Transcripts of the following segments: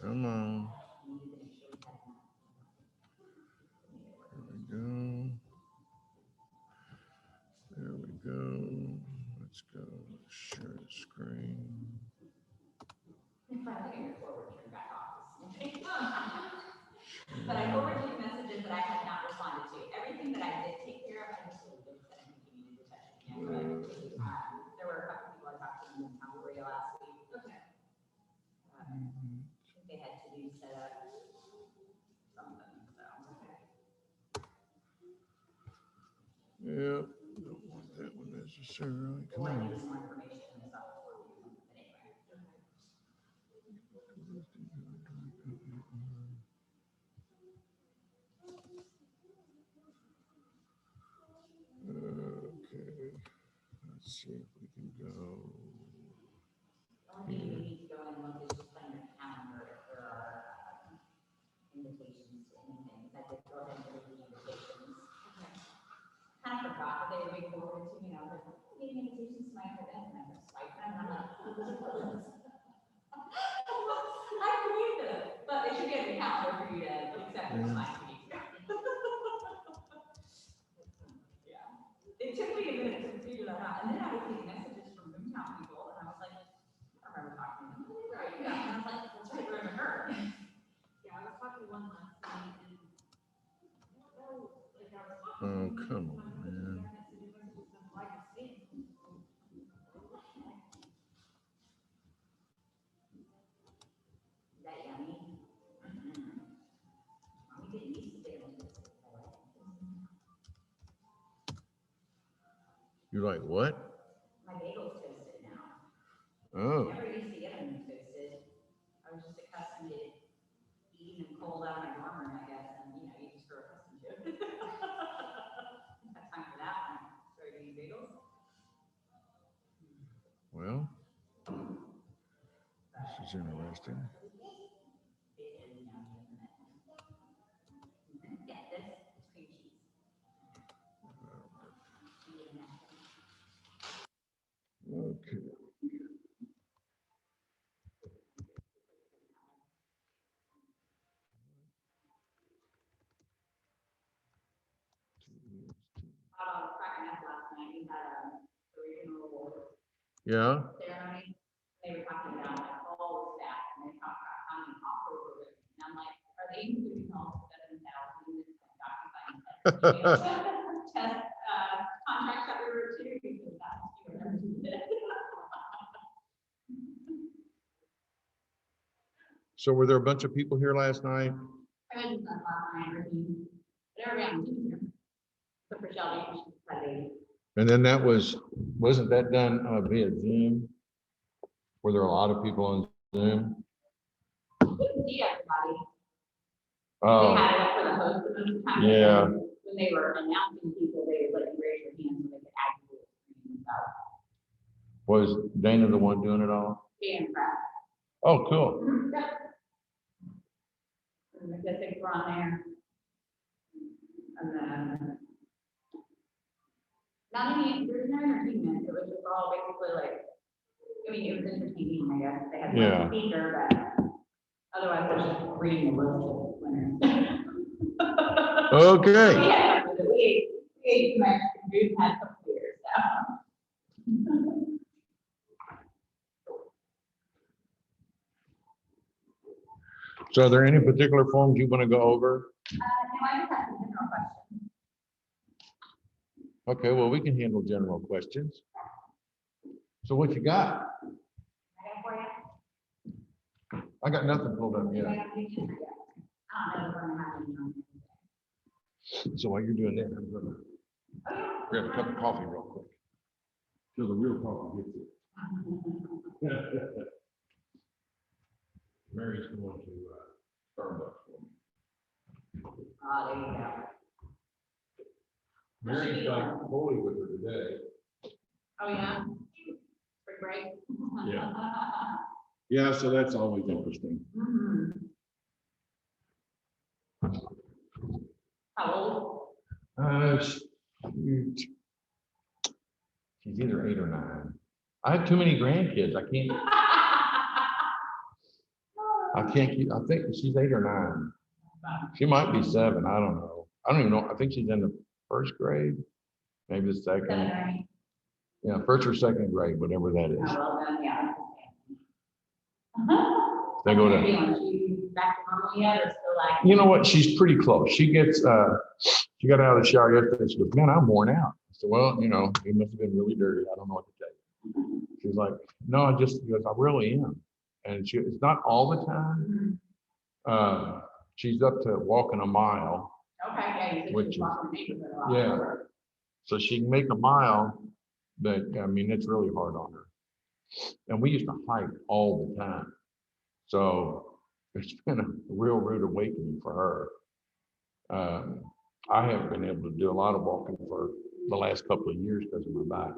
Come on. There we go. Let's go. Share the screen. But I forwarded you messages that I had not responded to. Everything that I did take care of, I just really didn't send anything to touch it yet. But there were a couple people I talked to in Calgary last week. Okay. They had to do set up something, so. Yeah, don't want that one necessarily. Come Well, I on. need some more information and stuff for you, but anyway. Okay, let's see if we can go. The only thing you need to go and look is just on your calendar if there are invitations to anything. I did go ahead and do the invitations. Okay. Kind of forgot that they were being forwarded to me, and I was like, oh, getting invitations to my event, and I just swiped them, and I'm like, I created them, but they should be on your calendar for you to accept and sign to me. Yeah. It took me a minute to figure that out, and then I was getting messages from Boomtown people, and I was like, I remember talking to them. Right, yeah. And I was like, that's right, remember her. Yeah, I was talking to one last night, and Oh, come on, man. Is that yummy? We didn't used to be able to do this. You like what? My bagel's toasted now. Oh. I never used to get them toasted. I was just accustomed to eating them cold out of my dorm room, I guess, and you just grow accustomed to it. Have time for that one. Started eating bagels. Well, this is interesting. Yeah, this is cream cheese. Okay. Cracking up last night, we had the regional award Yeah. ceremony. They were talking about like all the staff, and they talked about how many offers were written. And I'm like, are they including all 7,000 test contracts that we were to? Because that's So were there a bunch of people here last night? I was just last night, they're around here. So for Shelby, she's studying. And then wasn't that done via Zoom? Were there a lot of people on Zoom? Couldn't see everybody. They Oh, had it up for the host, but this time yeah. when they were announcing people, they would like raise your hand so they could add you to the screen and stuff. Was Dana the one doing it all? And press. Oh, cool. Yep. And the statistics were on there. And then not any, there's no entertainment, it was just all basically like, I mean, it was entertaining, I guess. They had Yeah. one speaker, but otherwise they're just reading the list of winners. Okay. Yeah, we ate my food, had some beer, so. So are there any particular forms you want to go over? No, I just have some general questions. Okay, well, we can handle general questions. So what you got? I got for you. I got nothing pulled up yet. I don't know if we're gonna have any on here. So while you're doing that, I'm gonna grab a cup of coffee real quick. Till the real coffee gets it. Mary's going to Starbucks for me. There you go. Mary's got Holy with her today. Oh, yeah? For break? Yeah. Yeah, so that's always interesting. How old? Shoot. She's either 8 or 9. I have too many grandkids. I can't keep, I think she's 8 or 9. She might be 7, I don't know. I don't even know, I think she's in the 1st grade, maybe the 2nd. 7 or 8. Yeah, 1st or 2nd grade, whatever that is. Oh, well, then, yeah. They go to, She back to normal yet, or still like? you know what, she's pretty close. She gets, she got out of the shower yesterday, she goes, man, I'm worn out. I said, well, you know, you must have been really dirty, I don't know what to tell you. She's like, no, I just, she goes, I really am. And she, it's not all the time. She's up to walking a mile. Okay, yeah, you said Which she was walking the neighborhood a lot. Yeah. So she can make a mile, but I mean, it's really hard on her. And we used to hike all the time. So it's been a real rude awakening for her. I haven't been able to do a lot of walking for the last couple of years because of my back.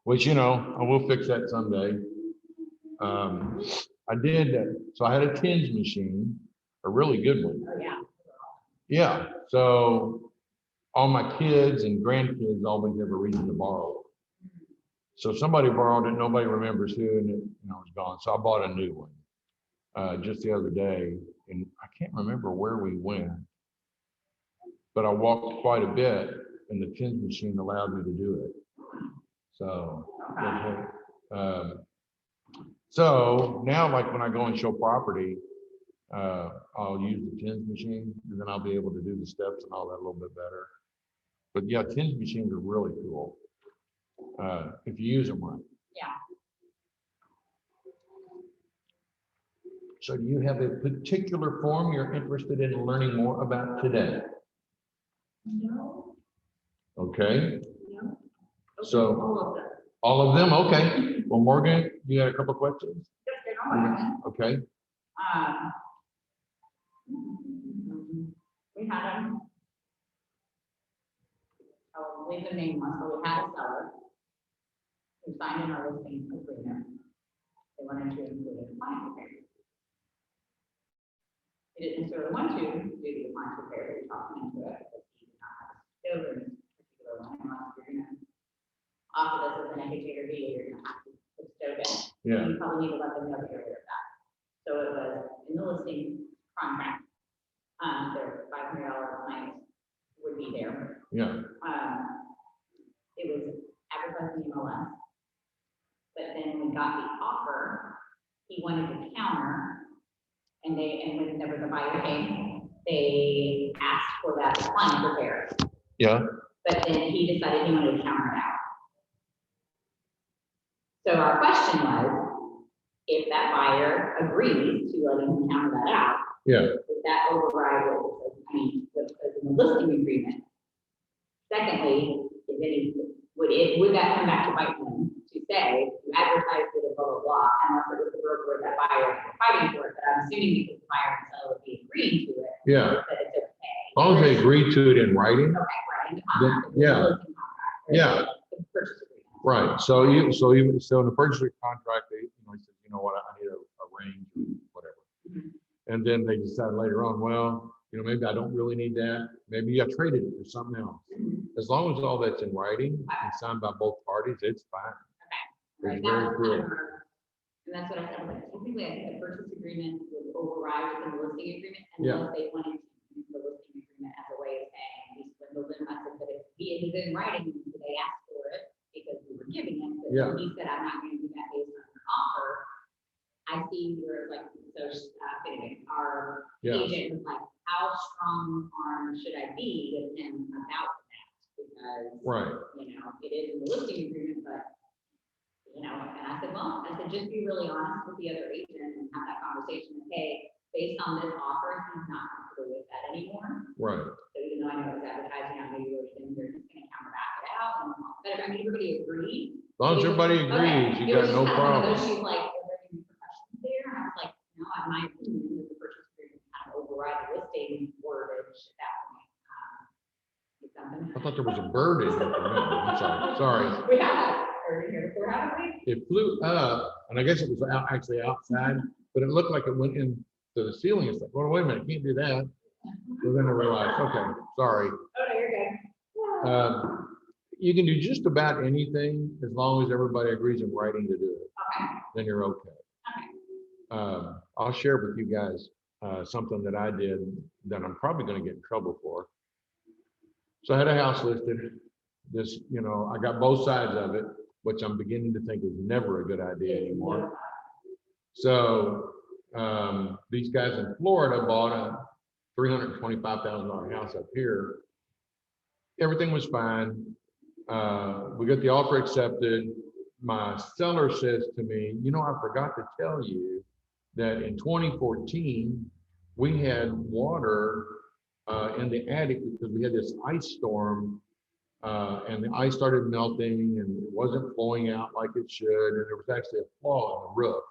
Which, you know, I will fix that someday. I did, so I had a tinge machine, a really good one. Oh, yeah. Yeah, so all my kids and grandkids always have a reason to borrow it. So somebody borrowed it, nobody remembers who, and it, you know, it's gone. So I bought a new one just the other day, and I can't remember where we went, but I walked quite a bit, and the tinge machine allowed me to do it. So, so now, like when I go and show property, I'll use the tinge machine, and then I'll be able to do the steps and all that a little bit better. But yeah, tinge machines are really cool if you use them right. Yeah. So do you have a particular form you're interested in learning more about today? No. Okay. No. So All of them. all of them, okay. Well, Morgan, you got a couple questions? Okay. We had them. I'll leave the name on, so we had a seller who signed in our listing agreement. They wanted to include a appliance repair. They didn't necessarily want to do the appliance repair, they were talking into it, but he did not have a stove in this particular one, unless you're gonna offer this as an educator fee, you're gonna have to put stove in. Yeah. You probably need to let them know that you're aware of that. So it was in the listing contract, their $500 appliance would be there. Yeah. It was advertised in the MLS. But then when we got the offer, he wanted to counter, and when there was a buyer came, they asked for that appliance repair. Yeah. But then he decided he wanted to counter it out. So our question was, if that buyer agrees to letting him counter that out, Yeah. would that override what was in the listing agreement? Secondly, would that come back to bite him to say, you advertised it, blah, blah, blah, unless it was the broker or that buyer who were fighting for it, but I'm assuming because the buyer and seller would be agreeing to it. Yeah. That it's okay. As long as they agree to it in writing. Okay, right, in the contract. Yeah. The listing contract, or Yeah. the purchase agreement. Right. So in the purchase contract, they, you know, he says, you know what, I need a range or whatever. Mhm. And then they decide later on, well, you know, maybe I don't really need that. Maybe I traded it for something else. As long as all that's in writing and signed by both parties, it's fine. Right, It's very that was cool. kind of and that's what I said, like, typically, I think the purchase agreement would override within the listing agreement, unless they wanted to use the listing agreement as a way of saying, we swindled him. I said, but if he is in writing, they asked for it because we were giving it, but Yeah. he said, I'm not gonna do that based on your offer. I see where, like, so, anyway, our Yeah. agent was like, how strong arm should I be with him about that? Because, Right. you know, it is in the listing agreement, but you know, and I said, well, I said, just be really honest with the other agent and have that conversation. Hey, based on this offer, he's not comfortable with that anymore. Right. So even though I know it's advertising, I know you were saying they're just gonna counter back it out. But I mean, everybody agreed. As long as everybody agrees, you got no problem. She's like, are there any repercussions there? And I was like, no, in my opinion, the purchase agreement kind of override the listing wordage at that point. I thought there was a bird in it. I'm sorry. We have heard it here before, haven't we? It flew up, and I guess it was actually outside, but it looked like it went into the ceiling. It's like, well, wait a minute, can't do that. So then I realized, okay, sorry. Oh, no, you're good. You can do just about anything as long as everybody agrees in writing to do it. Okay. Then you're okay. I'll share with you guys something that I did that I'm probably going to get in trouble for. So I had a house listed. This, I got both sides of it, which I'm beginning to think is never a good idea anymore. So these guys in Florida bought a $325,000 house up here. Everything was fine. We got the offer accepted. My seller says to me, I forgot to tell you that in 2014, we had water in the attic because we had this ice storm and the ice started melting and it wasn't flowing out like it should. And there was actually a flaw in the roof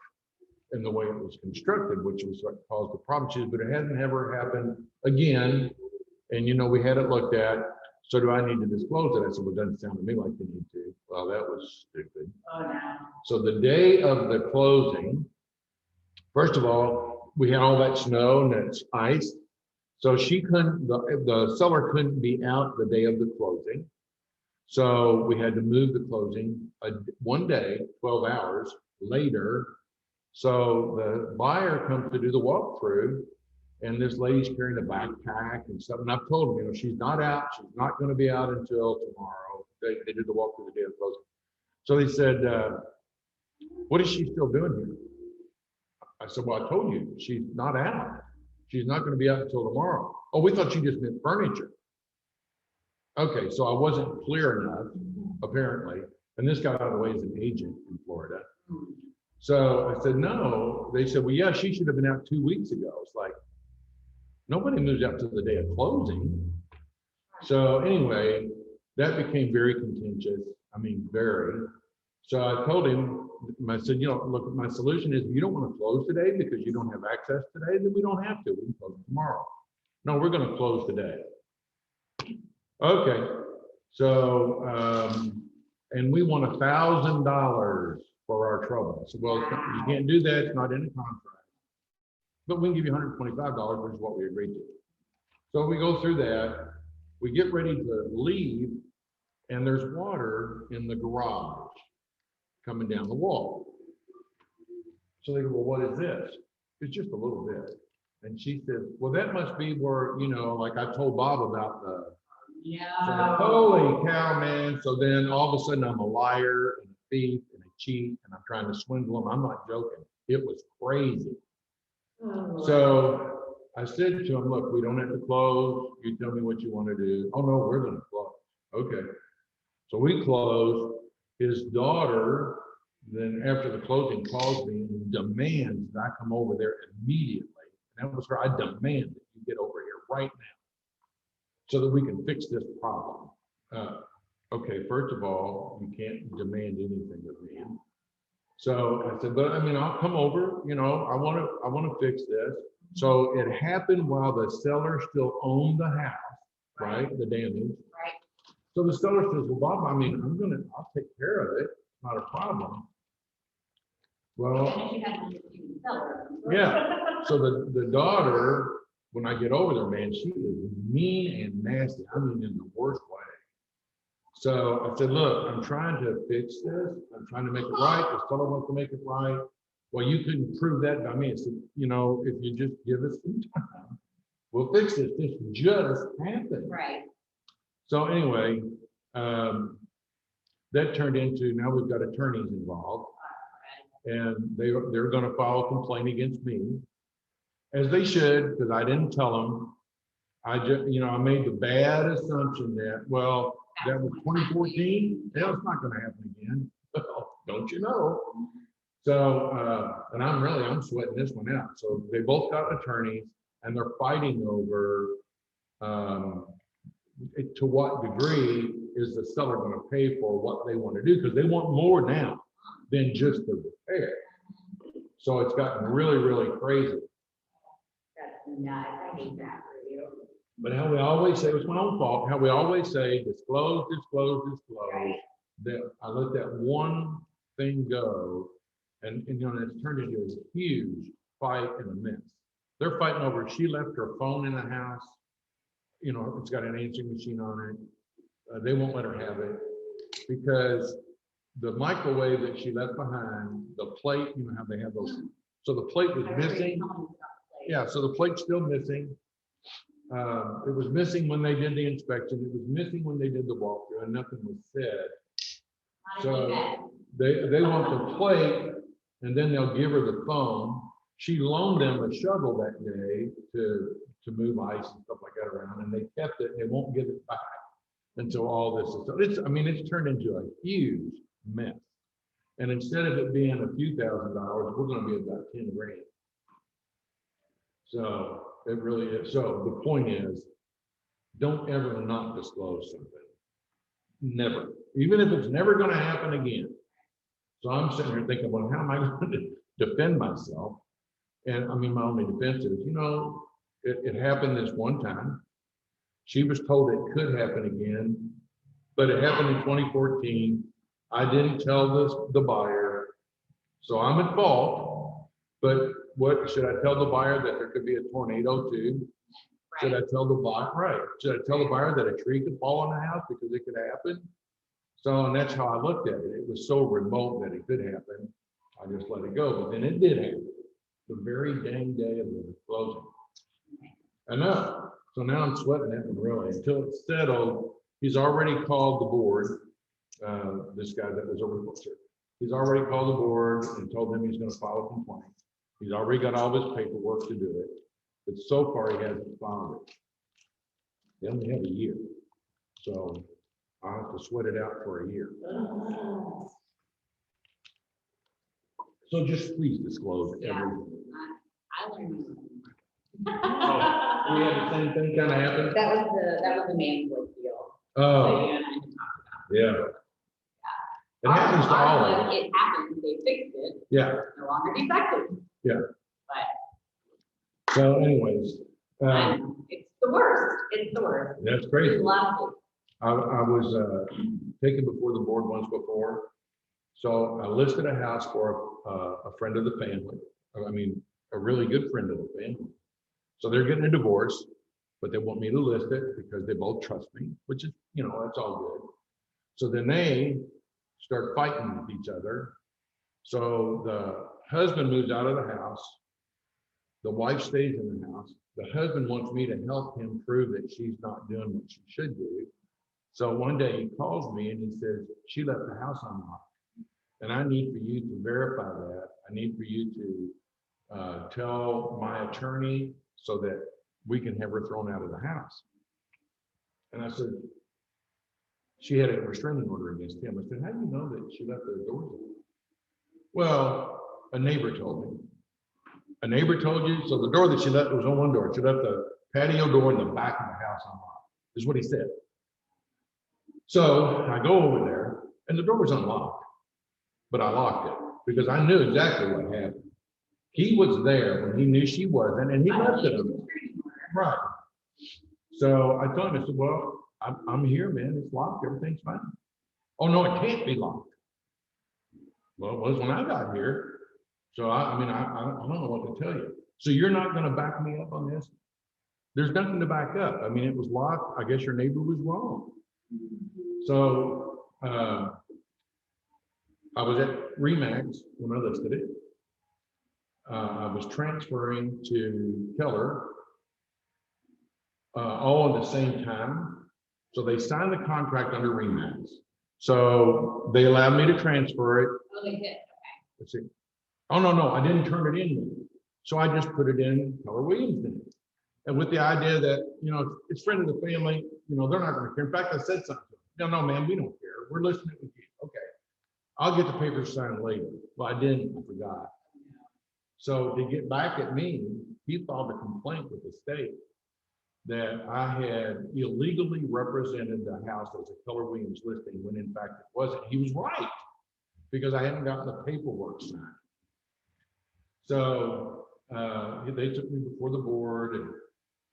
in the way it was constructed, which was what caused the problem. But it hasn't ever happened again. And we had it looked at. So do I need to disclose it? I said, well, it doesn't sound to me like you need to. Well, that was stupid. Oh, no. So the day of the closing, first of all, we had all that snow and that's ice. So the seller couldn't be out the day of the closing. So we had to move the closing one day, 12 hours later. So the buyer comes to do the walkthrough, and this lady's carrying a backpack and stuff. And I've told them, she's not out. She's not going to be out until tomorrow. They did the walkthrough the day of closing. So they said, what is she still doing here? I said, well, I told you, she's not out. She's not going to be out until tomorrow. Oh, we thought you just meant furniture. Okay, so I wasn't clear enough, apparently. And this guy, by the way, is an agent in Florida. So I said, no. They said, well, yeah, she should have been out 2 weeks ago. It's like, nobody moves out to the day of closing. So anyway, that became very contentious. I mean, very. So I told him, I said, look, my solution is if you don't want to close today because you don't have access today, then we don't have to. We can close tomorrow. No, we're going to close today. Okay. So, and we want $1,000 for our trouble. I said, well, you can't do that. It's not in the contract. But we can give you $125, which is what we agreed to. So we go through that. We get ready to leave, and there's water in the garage coming down the wall. So they go, well, what is this? It's just a little bit. And she said, well, that must be where, like I told Bob about the, so holy cow, man. So then all of a sudden I'm a liar and a thief and a cheat and I'm trying to swindle them. I'm not joking. It was crazy. So I said to him, look, we don't have to close. You tell me what you want to do. Oh, no, we're going to close. Okay. So we closed. His daughter, then after the closing, calls me and demands that I come over there immediately. And that was her. I demand that you get over here right now so that we can fix this problem. Okay, first of all, you can't demand anything of me. So I said, but I mean, I'll come over, I want to fix this. So it happened while the seller still owned the house, right? The damage. Right. So the seller says, well, Bob, I mean, I'll take care of it. It's not a problem. Well, yeah. So the daughter, when I get over there, man, she is mean and nasty. I mean, in the worst way. So I said, look, I'm trying to fix this. I'm trying to make it right. The seller wants to make it right. Well, you couldn't prove that by me. I said, if you just give us some time, we'll fix this. This just happened. Right. So anyway, that turned into, now we've got attorneys involved. And they're going to file a complaint against me, as they should, because I didn't tell them. I just, I made the bad assumption that, well, that was 2014. Hell, it's not going to happen again. Don't you know? So, and I'm sweating this one out. So they both got attorneys, and they're fighting over to what degree is the seller going to pay for what they want to do, because they want more now than just the repair. So it's gotten really, really crazy. That's nuts. I hate that for you. But how we always say, it was my own fault, how we always say, disclose, disclose, disclose. Right. That I let that one thing go, and it's turned into a huge fight and a mess. They're fighting over, she left her phone in the house. It's got an answering machine on it. They won't let her have it because the microwave that she left behind, the plate, how they have those So the plate was missing. Yeah, so the plate's still missing. It was missing when they did the inspection. It was missing when they did the walkthrough, and nothing was said. So they want the plate, and then they'll give her the phone. She loaned them a shovel that day to move ice and stuff like that around, and they kept it, and they won't give it back until all this is, so it's turned into a huge mess. And instead of it being a few $1,000s, we're gonna be about 10 grand. So it really is. So the point is, don't ever not disclose something. Never, even if it's never gonna happen again. So I'm sitting here thinking, well, how am I going to defend myself? And I mean, my only defense is, it happened this one time. She was told it could happen again, but it happened in 2014. I didn't tell the buyer, so I'm at fault. But what should I tell the buyer, that there could be a tornado too? Should I tell the buyer? Right. Should I tell the buyer that a tree could fall on the house because it could happen? So, and that's how I looked at it. It was so remote that it could happen. I just let it go. But then it did happen. The very dang day of the closing. I know. So now I'm sweating that one really until it's settled. He's already called the board. This guy that was a realtor. He's already called the board and told them he's going to file a complaint. He's already got all his paperwork to do it. But so far he hasn't filed it. They only have a year. So I'll have to sweat it out for a year. So just please disclose everything. I learned. We had the same thing kind of happen. That was the main wood deal. Oh, You and I had talked about. yeah. It happens to all of us. It happened, they fixed it. Yeah. No longer defective. Yeah. But. So anyways. It's the worst. It's the worst. That's crazy. Love it. I was taken before the board once before. So I listed a house for a friend of the family. I mean, a really good friend of the family. So they're getting a divorce, but they want me to list it because they both trust me, which is, that's all good. So then they start fighting with each other. So the husband moves out of the house. The wife stays in the house. The husband wants me to help him prove that she's not doing what she should do. So one day he calls me and he says, she left the house unlocked. And I need for you to verify that. I need for you to tell my attorney so that we can have her thrown out of the house. And I said, she had a restraining order against him. I said, how do you know that she left the doors open? Well, a neighbor told me. A neighbor told you? So the door that she left was on one door. She left the patio door in the back of the house unlocked, is what he said. So I go over there and the door was unlocked, but I locked it because I knew exactly what happened. He was there when he knew she wasn't, and he left it unlocked. Right. So I told him, I said, well, I'm here, man. It's locked. Everything's fine. Oh, no, it can't be locked. Well, it was when I got here. So I don't know what to tell you. So you're not going to back me up on this? There's nothing to back up. I mean, it was locked. I guess your neighbor was wrong. So I was at Remax when I listed it. I was transferring to Keller all at the same time. So they signed the contract under Remax. So they allowed me to transfer it. Oh, they did. Okay. Let's see. Oh, no, I didn't turn it in. So I just put it in Keller Williams then. And with the idea that, it's friend of the family, they're not going to care. In fact, I said something. No, man, we don't care. We're listing it with you. Okay. I'll get the papers signed later. Well, I didn't. I forgot. So to get back at me, he filed a complaint with the state that I had illegally represented the house as a Keller Williams listing when in fact it wasn't. He was right because I hadn't gotten the paperwork signed. So they took me before the board, and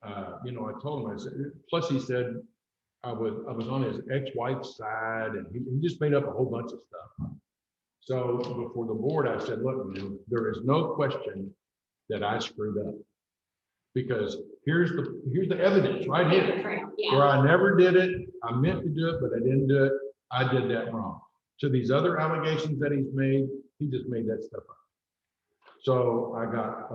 I told him, I said, plus he said I was on his ex-wife's side, and he just made up a whole bunch of stuff. So before the board, I said, look, man, there is no question that I screwed up, because here's the evidence right here, where I never did it. I meant to do it, but I didn't do it. I did that wrong. So these other allegations that he's made, he just made that stuff up. So I got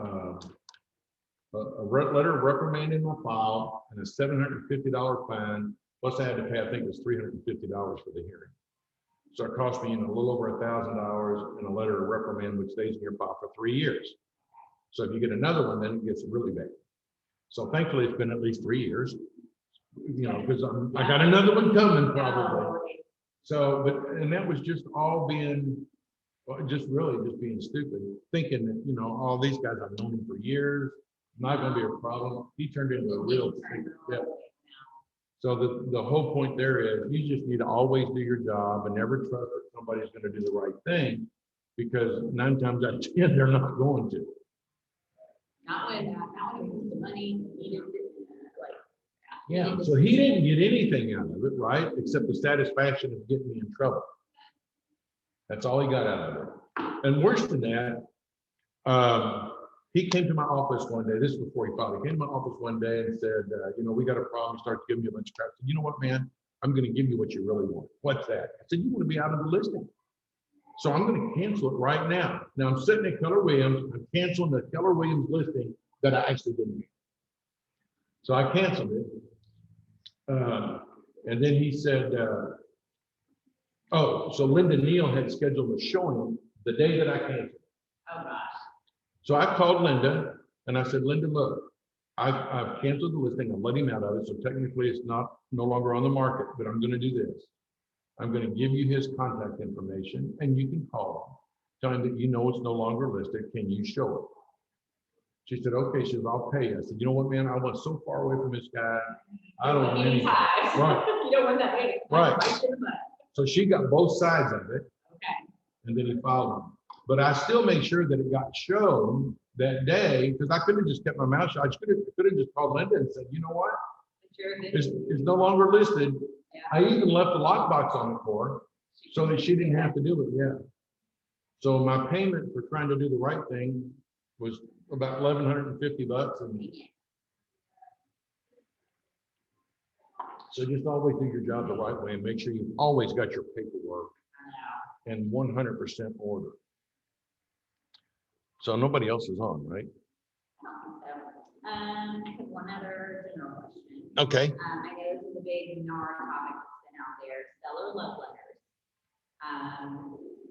letter of reprimand in my file and a $750 fine. Plus I had to pay, I think it was $350 for the hearing. So it cost me, a little over $1,000 and a letter of reprimand, which stays in your file for 3 years. So if you get another one, then it gets really bad. So thankfully, it's been at least 3 years, because I got another one coming probably. So, and that was just all being, just being stupid, thinking that, all these guys, I've known them for years, not gonna be a problem. He turned into a real thing. Yeah. So the whole point there is you just need to always do your job and never trust that somebody's gonna do the right thing, because 9 times out of 10, they're not going to. Not when he was the money needed, Yeah, so he didn't get anything out of it, right? Except the satisfaction of getting me in trouble. That's all he got out of it. And worse than that, he came to my office one day. This is before he filed. He came to my office one day and said, we got a problem. He started giving me a bunch of crap. I said, you know what, man? I'm going to give you what you really want. What's that? I said, you want to be out of the listing. So I'm going to cancel it right now. Now I'm sitting at Keller Williams. I'm canceling the Keller Williams listing that I actually didn't get. So I canceled it. And then he said, so Linda Neal had scheduled a showing the day that I canceled. Oh gosh. So I called Linda and I said, Linda, look, I've canceled the listing. I let him out of it. So technically it's no longer on the market, but I'm going to do this. I'm going to give you his contact information and you can call him. Tell him that it's no longer listed. Can you show it? She said, okay. She said, I'll pay you. I said, you know what, man? I went so far away from this guy. I don't want anything. Right. You don't want that way. Right. So she got both sides of it. Okay. And then he filed them. But I still made sure that it got shown that day, because I could have just kept my mouth shut. I could have just called Linda and said, you know what? It's no longer listed. Yeah. I even left the lockbox on it for her so that she didn't have to do it. Yeah. So my payment for trying to do the right thing was about $1,150. And so just always do your job the right way and make sure you've always got your paperwork in 100% order. So nobody else is on, right? I have one other general question. Okay. I know this is a big NAR topic that's been out there, seller love letters.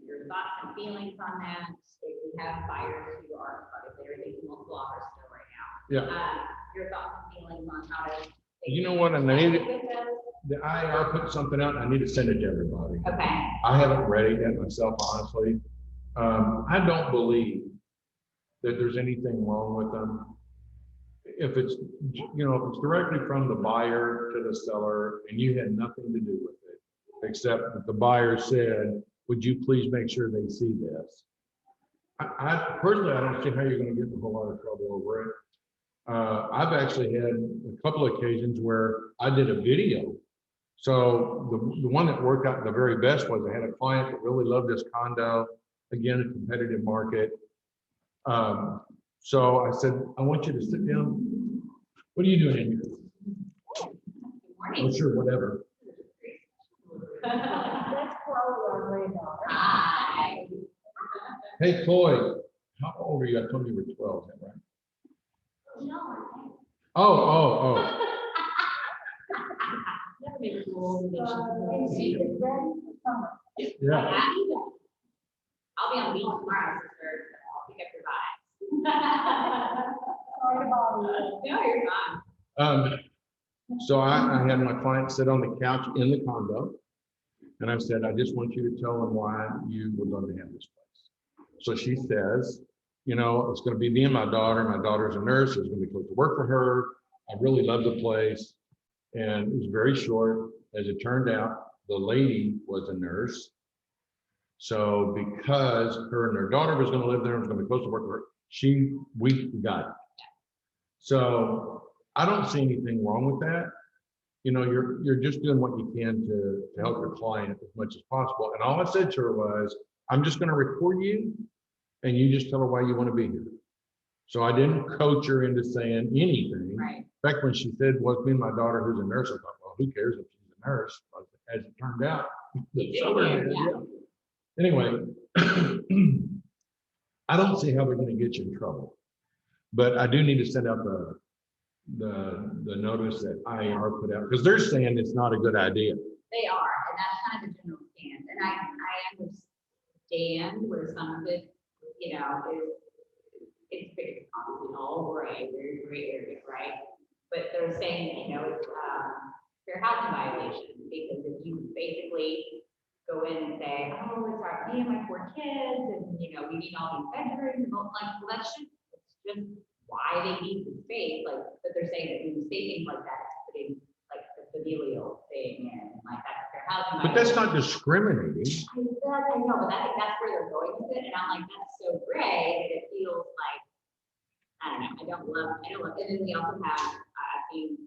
Your thoughts and feelings on that? If we have buyers who are, if they're taking multiple offers still right now. Yeah. Your thoughts and feelings on how to. You know what? I need it. The IR put something out and I need to send it to everybody. Okay. I haven't read it yet myself, honestly. I don't believe that there's anything wrong with them. If it's, if it's directly from the buyer to the seller and you had nothing to do with it, except that the buyer said, would you please make sure they see this? I personally, I don't see how you're going to get in a whole lot of trouble over it. I've actually had a couple of occasions where I did a video. So the one that worked out the very best was I had a client that really loved this condo, again, a competitive market. So I said, I want you to sit down. What are you doing in here? Good morning. Oh, sure, whatever. That's Chloe. Hi. Hey, Chloe, how old are you? I told you you were 12, right? No. Oh. Yeah. I'll be on the beach tomorrow, sister. I'll pick up your vibes. Sorry to bother you. No, you're fine. So I had my client sit on the couch in the condo, and I said, I just want you to tell them why you would love to have this place. So she says, it's going to be me and my daughter. My daughter's a nurse. It's going to be close to work for her. I really love the place. And it was very short. As it turned out, the lady was a nurse. So because her and her daughter was going to live there, it was going to be close to work for her, we got it. So I don't see anything wrong with that. You're just doing what you can to help your client as much as possible. And all I said to her was, I'm just going to record you and you just tell her why you want to be here. So I didn't coach her into saying anything. Right. In fact, when she said, well, it's me and my daughter who's a nurse, I thought, well, who cares if she's a nurse? As it turned out, the seller did. Yeah. Anyway, I don't see how they're gonna get you in trouble. But I do need to send out the notice that IAR put out, because they're saying it's not a good idea. They are, and that's kind of the general stance, and I understand where some of it, you know, it's obviously all gray, very gray area, right? But they're saying, you know, it's fair housing violation, because if you basically go in and say, oh, it's me and my 4 kids, and, you know, we need all these bedrooms, like, well, that's just why they need the space, like, but they're saying that when you say things like that, it's putting like the familial thing and like that's fair housing. But that's not discriminating. I know, but I think that's where they're going with it, and I'm like, that's so gray that it feels like, I don't know, I don't love, and then we also have, I've seen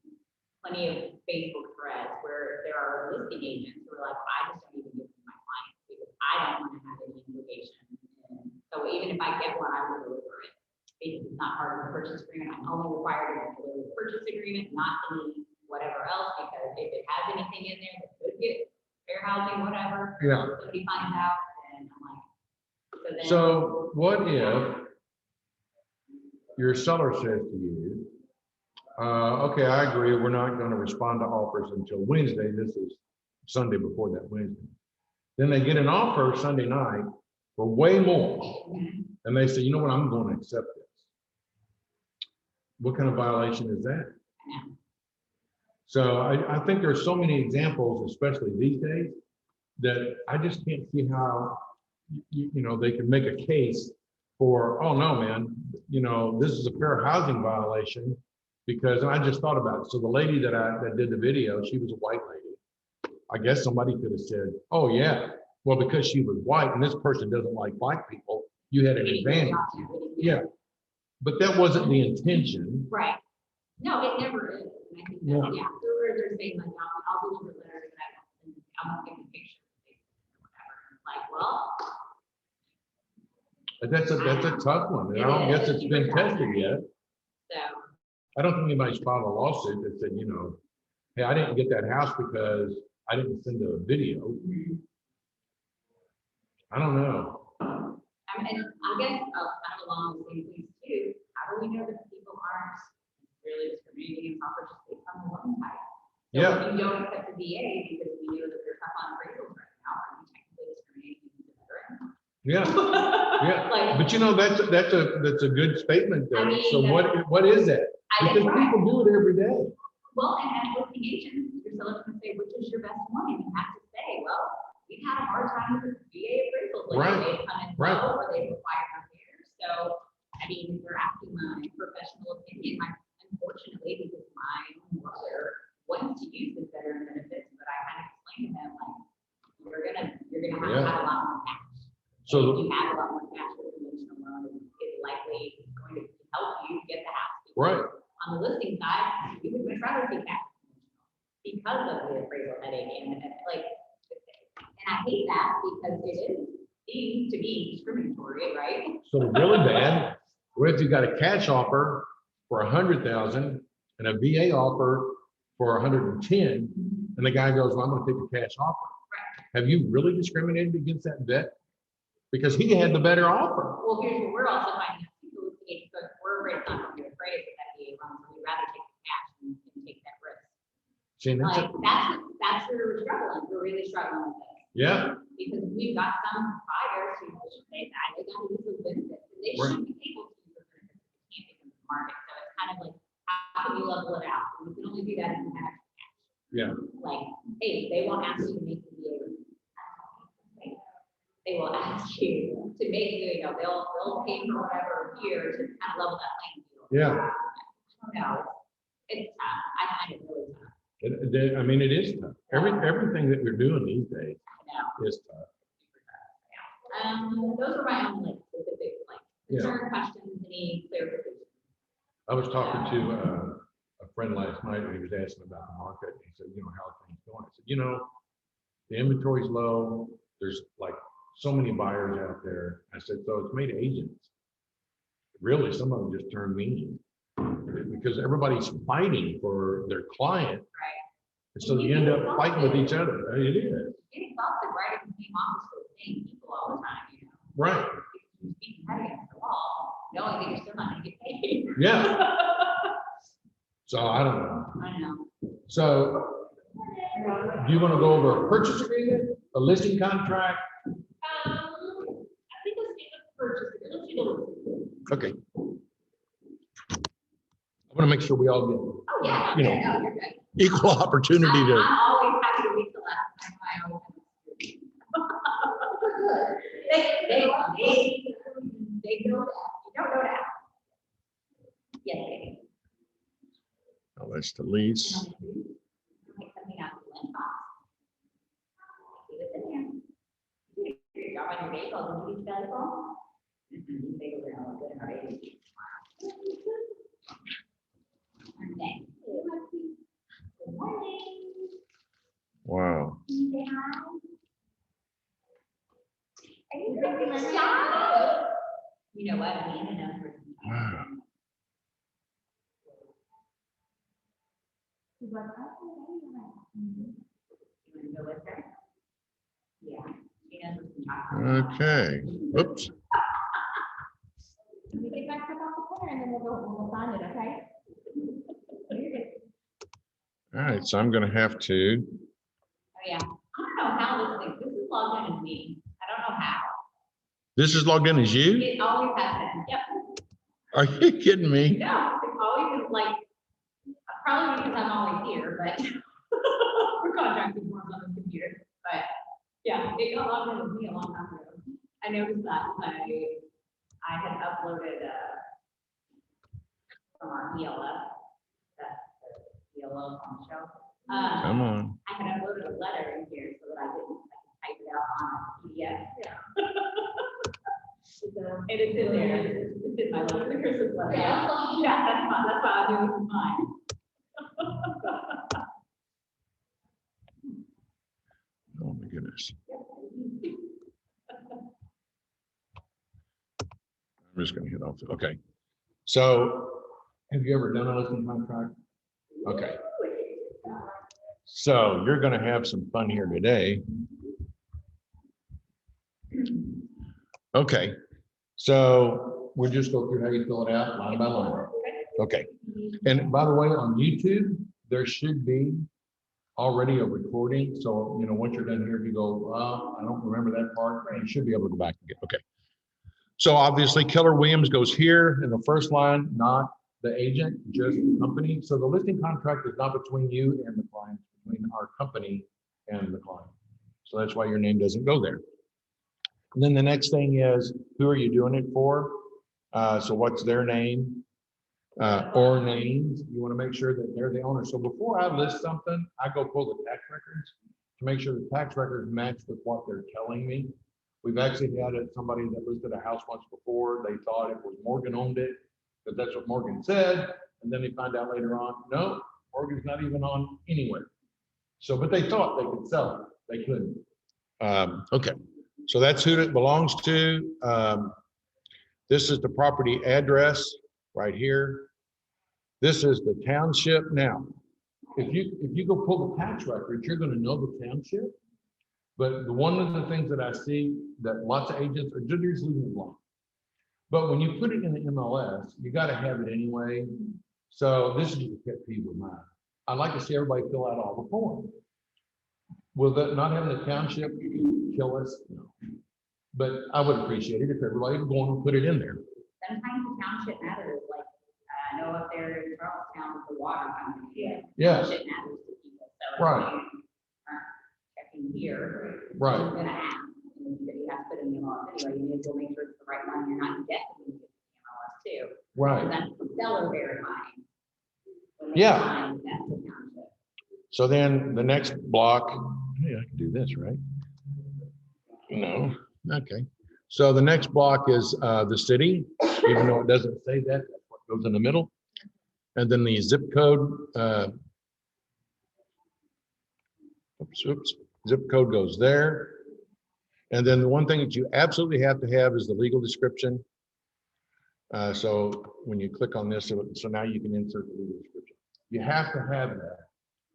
plenty of Facebook threads where there are listing agents who are like, I just don't even give them my clients because I don't want to have any implication. And so even if I get one, I will deliver it. Because it's not part of the purchase agreement. I'm only required to deliver the purchase agreement, not any whatever else, because if it has anything in there that could get fair housing, whatever, somebody finds out, and I'm like, so what if your seller says to you, okay, I agree, we're not going to respond to offers until Wednesday. This is Sunday before that Wednesday. Then they get an offer Sunday night for way more. And they say, you know what, I'm going to accept this. What kind of violation is that? So I think there's so many examples, especially these days, that I just can't see how, you know, they can make a case for, oh no, man, you know, this is a fair housing violation, because I just thought about it. So the lady that did the video, she was a white lady. I guess somebody could have said, oh yeah, well, because she was white and this person doesn't like black people, you had an advantage. Yeah. But that wasn't the intention. Right. No, it never is. And I think that, yeah, they're saying like, I'll deliver letters and I won't take the picture or whatever. Like, well. That's a tough one. And I don't guess it's been tested yet. So. I don't think anybody's filed a lawsuit that said, you know, hey, I didn't get that house because I didn't send a video. I don't know. And I guess kind of along the same things too, how do we know that people aren't really discriminating against offers just based on the loan type? So Yeah. if you don't accept the VA because we know that they're tough on appraisals right now, are you technically discriminating against the veteran? Yeah. Yeah. Like, but you know, that's a good statement there. I mean, so what is that? Because people do it every day. Well, and as listing agents, you're still going to say, which is your best one? And you have to say, well, we've had a hard time with VA appraisals. Like they've come in low or they require repairs. So, I mean, if you're asking my professional opinion, unfortunately, because my mother wants to use this veteran benefits, but I kind of explained to him, like, you're gonna have a lot more cash. So if you have a lot more cash with conventional loan, it's likely going to help you get the house. Right. On the listing side, we would much rather take cash because of the appraisal headache and like, and I hate that because it is deemed to be discriminatory, right? So really bad. What if you got a cash offer for 100,000 and a VA offer for 110, and the guy goes, well, I'm going to take the cash offer. Right. Have you really discriminated against that vet? Because he had the better offer. Well, here's what we're also finding out. We're not going to be afraid of that VA loan, so we'd rather take the cash and take that risk. See, that's where we're struggling. We're really struggling with this. Yeah. Because we've got some buyers who say that they got to use those benefits, and they shouldn't be able to use those benefits. They can't get them in the market. So it's kind of like, how can you level it out? And you can only do that if you have cash. Yeah. Like, hey, they won't ask you to make the VA. They will ask you to make, you know, they'll pay for whatever here to kind of level that playing field. Yeah. I don't know. It's tough. I find it really tough. I mean, it is tough. Everything that we're doing these days is tough. Those are my own like specific concern questions. Any clarification? I was talking to a friend last night, and he was asking about the market. He said, you know, how are things going? I said, you know, the inventory's low. There's like so many buyers out there. I said, so it's made agents. Really, some of them just turned mean because everybody's fighting for their client. Right. And so you end up fighting with each other. I mean, it is. It's exhausted, right? In the same office with the same people all the time, you know. Right. You speak head against the wall, knowing that you're still not gonna get paid. Yeah. So I don't know. I know. So do you want to go over a purchase agreement, a listing contract? I think let's get the purchase, let's do the. Okay. I want to make sure we all get, Oh, yeah. You know, Yeah, no, you're good. equal opportunity I'm to, always happy to wait till last time. I always have. They know that. You don't know that. Yes, baby. oh, that's the lease. Make something out of the lunch box. Leave it in there. You drop on your bagels and you eat belly ball. Bagels are all good in our babies. Okay. Good morning. Wow. Say hi. Are you drinking lemonade? You know what? Amanda knows her. Wow. She's like, oh, you want to go with her? Yeah. She knows what she's talking about. Okay. Oops. Let me get my cup off the corner and then we'll find it, okay? You're good. All right. So I'm going to have to, Oh, yeah. I don't know how this is logged in as me. I don't know how. this is logged in as you? It always has been. Yep. Are you kidding me? No, it's always is like, probably because I'm always here, but we're contracted more on the computer. But yeah, it got logged in with me a long time ago. I noticed that I had uploaded from our ELF, the ELF on the show. Come on. I had uploaded a letter in here so that I could type it out on a PDF. Yeah. And it's in there. It's in my letter, the Christmas letter. Yeah, that's fine. That's why I'm doing mine. Oh my goodness. I'm just going to hit off. Okay. So have you ever done a listing contract? Okay. So you're going to have some fun here today. Okay. So we'll just go through how you fill it out line by line. Okay. And by the way, on YouTube, there should be already a recording. So, you know, once you're done here, if you go, I don't remember that part, you should be able to go back and get, okay. So obviously Keller Williams goes here in the first line, not the agent, just the company. So the listing contract is not between you and the client, it's between our company and the client. So that's why your name doesn't go there. And then the next thing is, who are you doing it for? So what's their name? Or names, you want to make sure that they're the owner. So before I list something, I go pull the tax records to make sure the tax records match with what they're telling me. We've actually had somebody that listed a house once before. They thought it was Morgan owned it, because that's what Morgan said. And then they find out later on, no, Morgan's not even on anywhere. So, but they thought they could sell it. They couldn't. Okay, so that's who it belongs to. This is the property address right here. This is the township. Now, if you go pull the tax records, you're going to know the township. But one of the things that I see that lots of agents are just leaving it alone. But when you put it in the MLS, you got to have it anyway. So this is a pet peeve of mine. I like to see everybody fill out all the forms. Will that not having the township kill us? No. But I would appreciate it if everybody would go on and put it in there. Sometimes the township matters, like, I know if they're in Charlestown with the water company. Yeah. Township matters to people, so. Right. If you aren't checking here. Right. You're gonna ask, and you have to put in the MLS anyway, you need to make sure it's the right one, you're not guessing the MLS too. Right. Because that's the seller verifying. When they Yeah. find that's the township. So then the next block, hey, I can do this, right? No, okay. So the next block is the city, even though it doesn't say that, that's what goes in the middle. And then the zip code, zip code goes there. And then the one thing that you absolutely have to have is the legal description. So when you click on this, so now you can insert the legal description. You have to have that.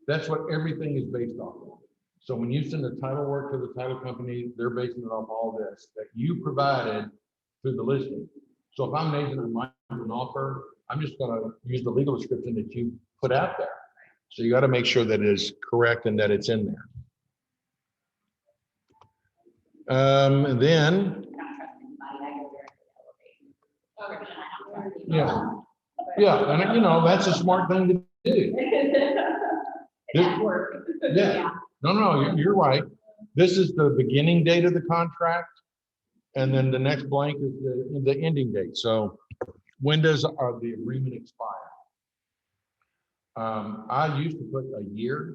That's what everything is based off of. So when you send the title work to the title company, they're basing it off all this that you provided through the listing. So if I'm making an offer, I'm just gonna use the legal description that you put out there. So you gotta make sure that it is correct and that it's in there. And then, I don't trust anybody, I go there for the elevation. I don't trust anybody. yeah, and you know, that's a smart thing to do. At work. Yeah, no, you're right. This is the beginning date of the contract. And then the next blank is the ending date. So when does the agreement expire? I used to put a year,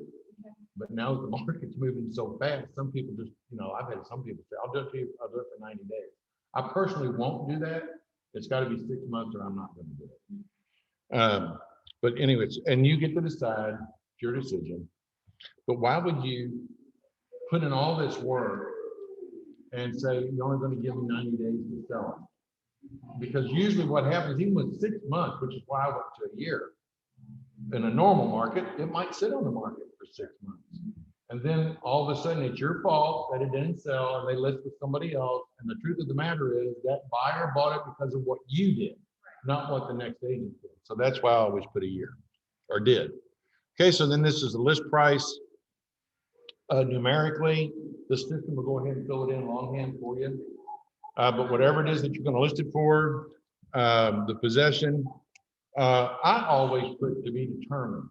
but now the market's moving so fast, some people just, you know, I've had some people say, I'll do it to you, I'll do it for 90 days. I personally won't do that. It's got to be 6 months or I'm not going to do it. But anyways, and you get to decide, it's your decision. But why would you put in all this work and say, you're only going to give me 90 days to sell it? Because usually what happens, even with 6 months, which is why I went to a year, in a normal market, it might sit on the market for 6 months. And then all of a sudden it's your fault that it didn't sell and they list with somebody else. And the truth of the matter is that buyer bought it because of what you did, not what the next agent did. So that's why I always put a year, or did. Okay, so then this is the list price. Numerically, the system will go ahead and fill it in longhand for you. But whatever it is that you're going to list it for, the possession, I always put to be determined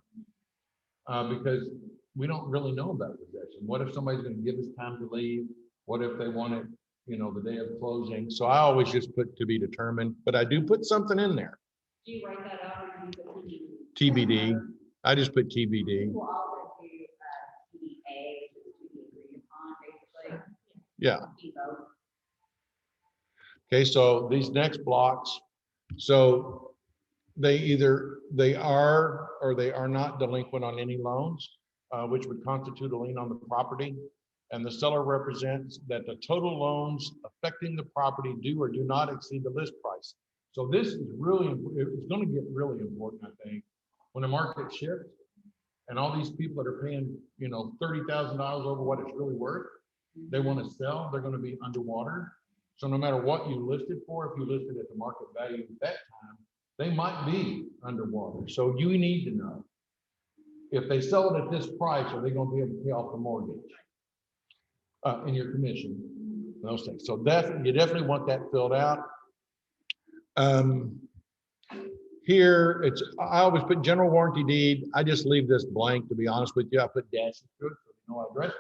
because we don't really know about possession. What if somebody's going to give us time to leave? What if they want it, you know, the day of closing? So I always just put to be determined, but I do put something in there. Do you write that out or do you put TBD. I just put TBD. We'll also do TBA, which is to be agreed upon, basically. Yeah. TBO. Okay, so these next blocks, so they are or they are not delinquent on any loans, which would constitute a lien on the property. And the seller represents that the total loans affecting the property do or do not exceed the list price. So this is really, it's going to get really important, I think, when the market shifts and all these people that are paying, you know, $30,000 over what it's really worth, they want to sell, they're going to be underwater. So no matter what you listed for, if you listed at the market value at that time, they might be underwater. So you need to know if they sell it at this price, are they going to be able to pay off the mortgage and your commission, those things. So you definitely want that filled out. Here, I always put general warranty deed. I just leave this blank, to be honest with you. I put dashes to it so you know I address it.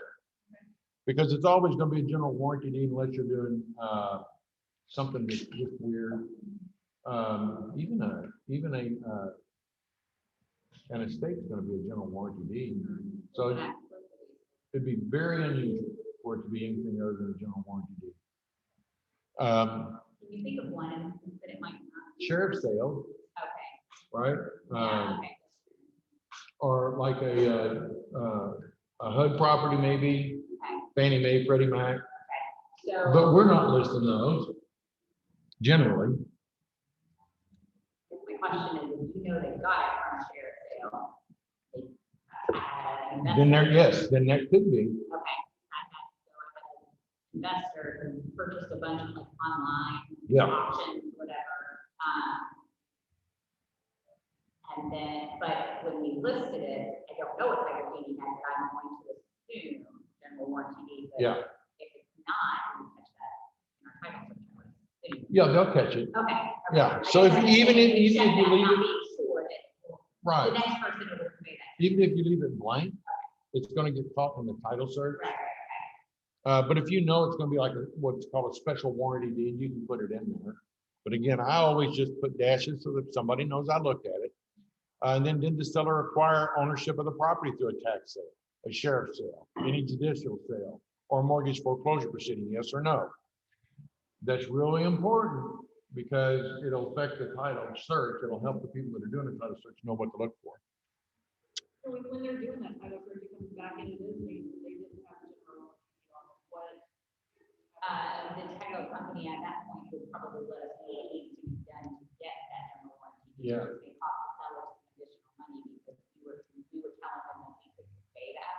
Because it's always going to be a general warranty deed unless you're doing something that's just weird. Even an estate's going to be a general warranty deed. So it'd be very unusual for it to be anything other than a general warranty deed. Can you think of one that it might not be? Sheriff's sale. Okay. Right? Yeah, okay. Or like a HUD property maybe, Okay. Fannie Mae, Freddie Mac, So, but we're not listing those generally. my question is, if you know they got it from a sheriff sale, they had an Then there, investor. yes, then that could be. Okay. I had an investor who purchased a bunch of like online Yeah. auctions, whatever. And then, but when we listed it, I don't know what type of deed he had, but I'm going to assume general warranty deed. But Yeah. if it's not, we catch that in our title search, I would assume. Yeah, they'll catch it. Okay. Yeah, I so guess if I'm even saying if check you that, leave not it, being sure that right, the next person will convey that. even if you leave it blank, it's going to get caught in the title search. Right. But if you know it's going to be like what's called a special warranty deed, you can put it in there. But again, I always just put dashes so that somebody knows I looked at it. And then did the seller acquire ownership of the property through a tax sale, a sheriff's sale, any judicial sale, or mortgage foreclosure proceeding, yes or no? That's really important because it'll affect the title search. It'll help the people that are doing the title search know what to look for. So when they're doing that title search, it comes back into this meeting, they didn't have general, what? The title company at that point would probably let us know what needs to be done to get that general warranty. Yeah. Because they cost the seller some additional money because we were telling them that we could pay that.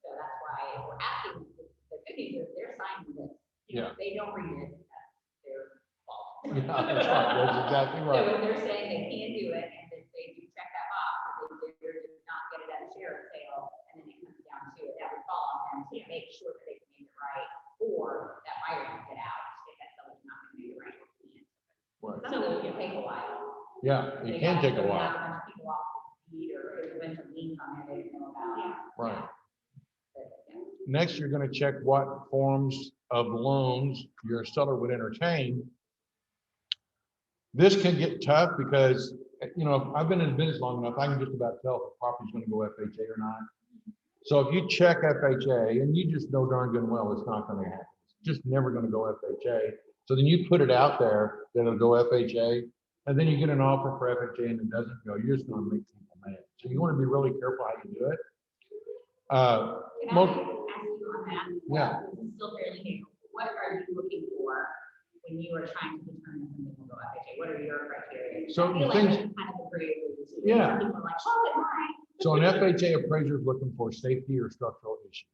So that's why we're asking, the good news is they're signing this. Yeah. If they don't read it, that's their fault. Yeah, that's right, that's exactly So right. if they're saying they can't do it, and if they do check that box, if they did not get it at a sheriff's sale, and then it comes down to it, that would fall on them to make sure that they can make it right, or that buyer can get out, if that seller's not gonna do it right. Right. Some of those can take a while. Yeah, it They can gotta take a have while, a bunch of people off the deed, or there's a bunch of liens on there they didn't know about. right. But, yeah. Next, you're gonna check what forms of loans your seller would entertain. This can get tough because, you know, I've been in business long enough, I can just about tell if a property's gonna go FHA or not. So if you check FHA, and you just know darn good and well, it's not gonna happen. It's just never gonna go FHA. So then you put it out there that it'll go FHA, and then you get an offer for FHA and it doesn't go, you're just gonna make people mad. So you wanna be really careful how you do it. Can I Most, ask you on that? Yeah. This is still fairly new. What are you looking for when you are trying to determine something will go FHA? What are your criteria? So I feel the like things- we kind of agree with you. Yeah. People are like, oh, it might. So an FHA appraiser is looking for safety or structural issues.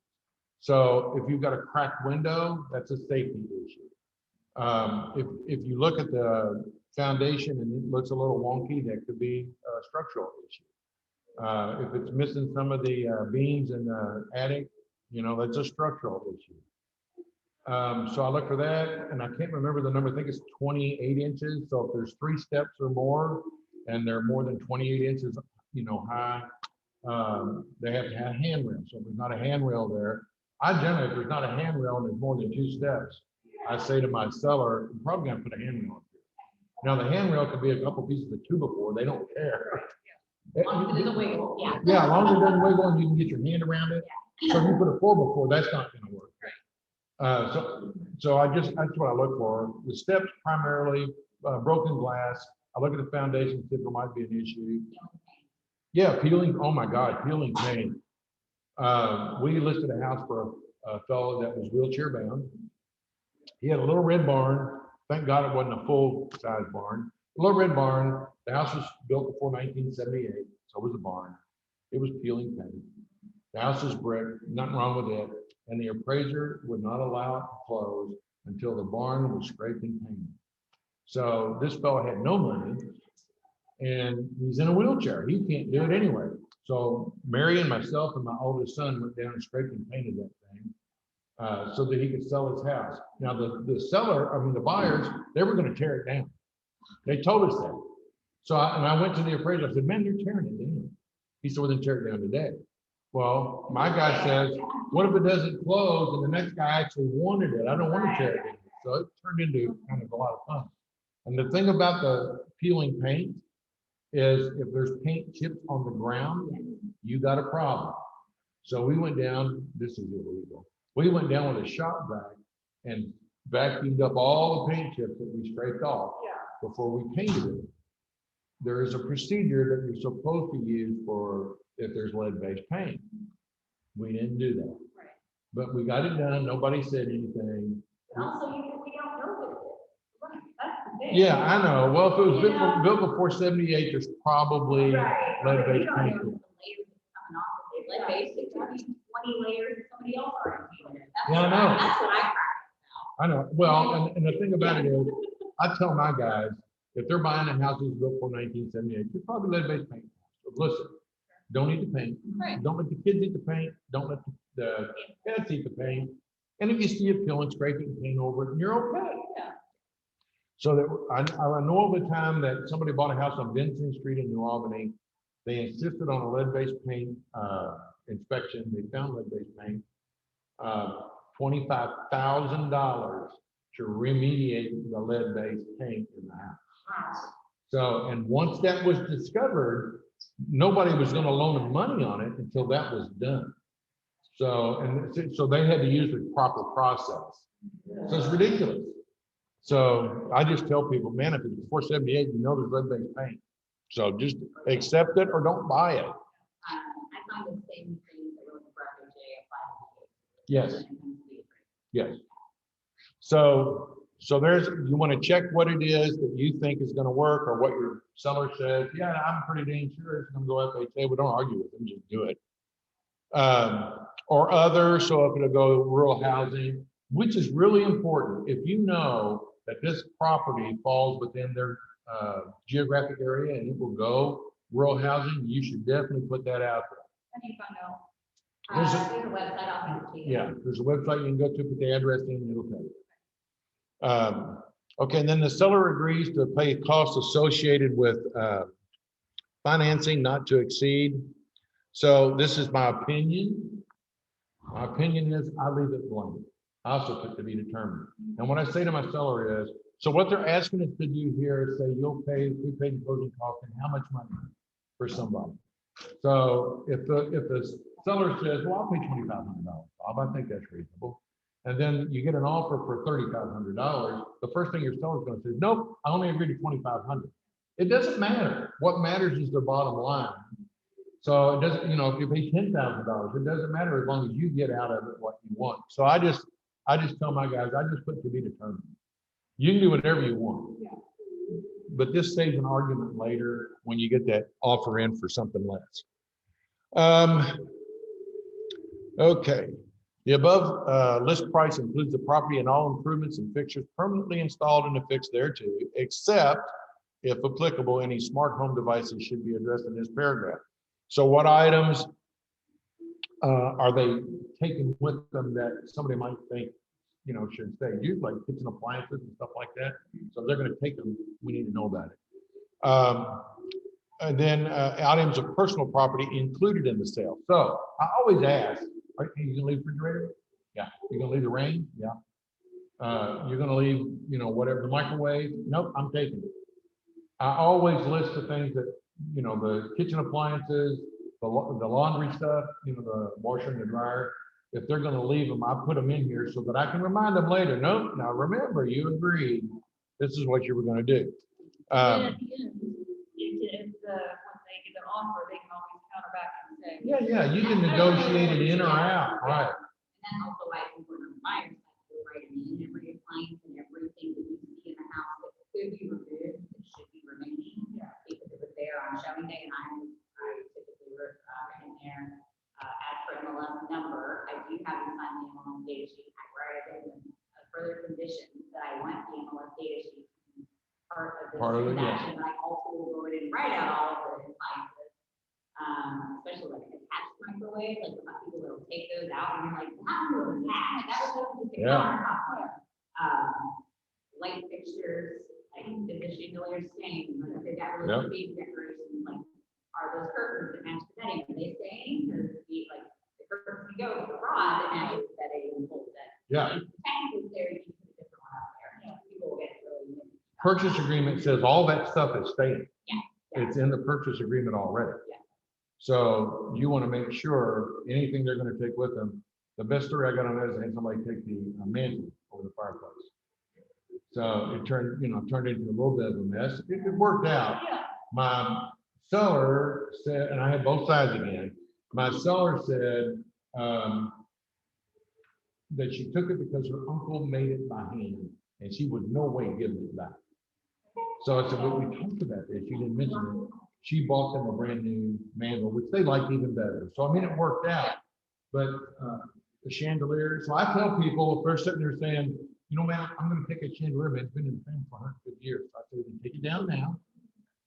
So if you've got a cracked window, that's a safety issue. If you look at the foundation and it looks a little wonky, that could be a structural issue. If it's missing some of the beams in the attic, you know, that's a structural issue. So I look for that, and I can't remember the number, I think it's 28 inches. So if there's 3 steps or more, and they're more than 28 inches, you know, high, they have to have a handrail. So if there's not a handrail there, I generally, if there's not a handrail and there's more than 2 steps, I say to my seller, I'm probably gonna put a handrail up here. Now, the handrail could be a couple pieces of 2x4, they don't care. As long as it doesn't wiggle, yeah. Yeah, as long as it doesn't wiggle and you can get your hand around it. So if you put a 4x4, that's not gonna work. So that's what I look for. The steps primarily, broken glass. I look at the foundation, see if there might be an issue. Yeah, peeling, oh my God, peeling paint. We listed a house for a fellow that was wheelchair bound. He had a little red barn. Thank God it wasn't a full size barn. A little red barn. The house was built before 1978, so it was a barn. It was peeling paint. The house is brick, nothing wrong with it. And the appraiser would not allow it to close until the barn was scraped and painted. So this fellow had no money and he's in a wheelchair. He can't do it anyway. So Mary and myself and my oldest son went down and scraped and painted that thing so that he could sell his house. Now the buyers, they were going to tear it down. They told us that. So I went to the appraiser. I said, man, they're tearing it down. He said, well, then tear it down today. Well, my guy says, what if it doesn't close and the next guy actually wanted it? I don't want to tear it down. So it turned into kind of a lot of fun. And the thing about the peeling paint is if there's paint chips on the ground, you got a problem. So we went down, this is illegal. We went down with a shop vac and vacuumed up all the paint chips that we scraped off before we painted it. There is a procedure that you're supposed to use for if there's lead-based paint. We didn't do that. Right. But we got it done. Nobody said anything. But also, we don't know what it is. Right, that's the thing. Yeah, I know. Well, if it was built before 78, there's probably Right. lead-based We don't paint. know the layers that's coming off of it. Lead-based, it could be 20 layers, and somebody else already doing it. Yeah, I know. That's what I crack. I know. Well, and the thing about it is, I tell my guys, if they're buying a house that was built before 1978, it's probably lead-based paint. So listen, don't eat the paint. Right. Don't let the kids eat the paint. Don't let the pets eat the paint. And if you see it peeling, scrape it and paint over it, you're okay. Yeah. So that I know of a time that somebody bought a house on Vincent Street in New Albany. They insisted on a lead-based paint inspection. They found lead-based paint. $25,000 to remediate the lead-based paint in the house. Wow. So, and once that was discovered, nobody was going to loan them money on it until that was done. So, so they had to use the proper process. So it's ridiculous. So I just tell people, man, if it's before 78, you know there's lead-based paint. So just accept it or don't buy it. I find the same things that were for FHA apply. Yes. Yes. So you want to check what it is that you think is going to work or what your seller says. Yeah, I'm pretty dang sure it's going to go FHA. We don't argue with them, just do it. Or other, so if it'll go rural housing, which is really important. If you know that this property falls within their geographic area and it will go rural housing, you should definitely put that out there. How do you find out? There's a- There's a website I'll have to. Yeah, there's a website you can go to, put the address in, and it'll tell you. Okay, and then the seller agrees to pay costs associated with financing not to exceed. So this is my opinion. My opinion is I leave it blank. I also put to be determined. And what I say to my seller is, so what they're asking us to do here is say you'll pay prepaid and closing costs and how much money for somebody. So if the seller says, well, I'll pay $2,500, Bob, I think that's reasonable. And then you get an offer for $3,500. The first thing your seller's going to say is, nope, I only agreed to $2,500. It doesn't matter. What matters is their bottom line. So it doesn't, you know, if you pay $10,000, it doesn't matter as long as you get out of it what you want. So I just tell my guys, I just put to be determined. You can do whatever you want. Yeah. But this saves an argument later when you get that offer in for something less. Okay. The above list price includes the property and all improvements and fixtures permanently installed and affixed thereto, except if applicable, any smart home devices should be addressed in this paragraph. So what items are they taking with them that somebody might think, you know, should stay? Usually like kitchen appliances and stuff like that. So if they're going to take them, we need to know about it. And then items of personal property included in the sale. So I always ask, are you going to leave the refrigerator? Yeah. You're going to leave the range? Yeah. You're going to leave, you know, whatever, the microwave? Nope, I'm taking it. I always list the things that, you know, the kitchen appliances, the laundry stuff, you know, the washer and the dryer. If they're going to leave them, I put them in here so that I can remind them later. Nope, now remember, you agreed. This is what you were going to do. And at the end, if when they get an offer, they can always counter back and say. Yeah, you can negotiate it in or out, right? And then also I think when a buyer's side, you're right, I mean, every appliance and everything that you see in the house that could be removed, it should be remaining. Yeah. Because it was there on showing day and I typically wrote in there, as for MLS number, I do have to sign the MLS data sheet. I write it in further conditions that I want the MLS data sheet part of this transaction. I also will go in and write out all of the appliances, especially like attached microwave, like a lot of people will take those out and you're like, how do you attach? That was just a countertop. Light fixtures, like the chandelier stain, like they got really big decorations, like are those curtains that match the bedding? Are they staying? Or like the curtains can go with the rod that matches the bedding and whole set. Yeah. Technically, there you can put a different one out there. People will get really. Purchase agreement says all that stuff is staying. Yeah. It's in the purchase agreement already. Yeah. So you want to make sure anything they're going to take with them. The best story I got on that is I had somebody take the mantle over the fireplace. So it turned into a little bit of a mess. It worked out. Yeah. My seller said, and I had both sides again. My seller said that she took it because her uncle made it by hand, and she was no way giving it back. So I said, well, we talked about this. You didn't mention it. She bought them a brand new mantle, which they liked even better. So I mean, it worked out. But the chandelier. So I tell people if they're sitting there saying, you know, man, I'm going to take a chandelier, man, it's been in the family for 150 years. So I said, take it down now.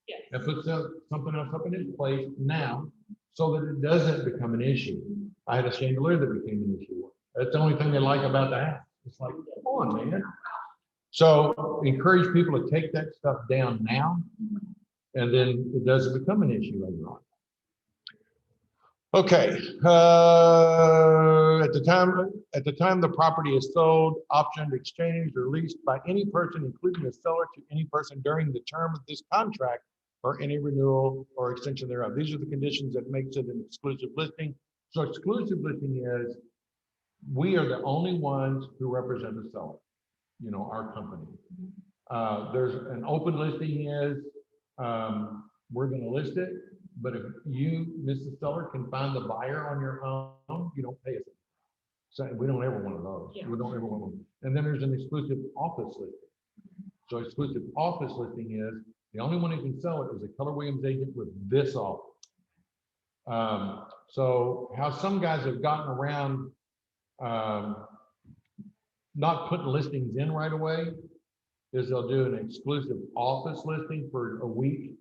Yes. And put something else up in its place now so that it doesn't become an issue. I had a chandelier that became an issue. That's the only thing they like about the house. It's like, come on, man. So encourage people to take that stuff down now, and then it doesn't become an issue later on. Okay. At the time the property is sold, optioned, exchanged, or leased by any person, including the seller, to any person during the term of this contract or any renewal or extension thereof. These are the conditions that makes it an exclusive listing. So exclusive listing is we are the only ones who represent the seller, you know, our company. There's an open listing is we're going to list it, but if you, Mr. Seller, can find the buyer on your own, you don't pay us. So we don't ever want of those. Yeah. We don't ever want them. And then there's an exclusive office listing. So exclusive office listing is the only one who can sell it is a Keller Williams agent with this office. So how some guys have gotten around not putting listings in right away is they'll do an exclusive office listing for a week.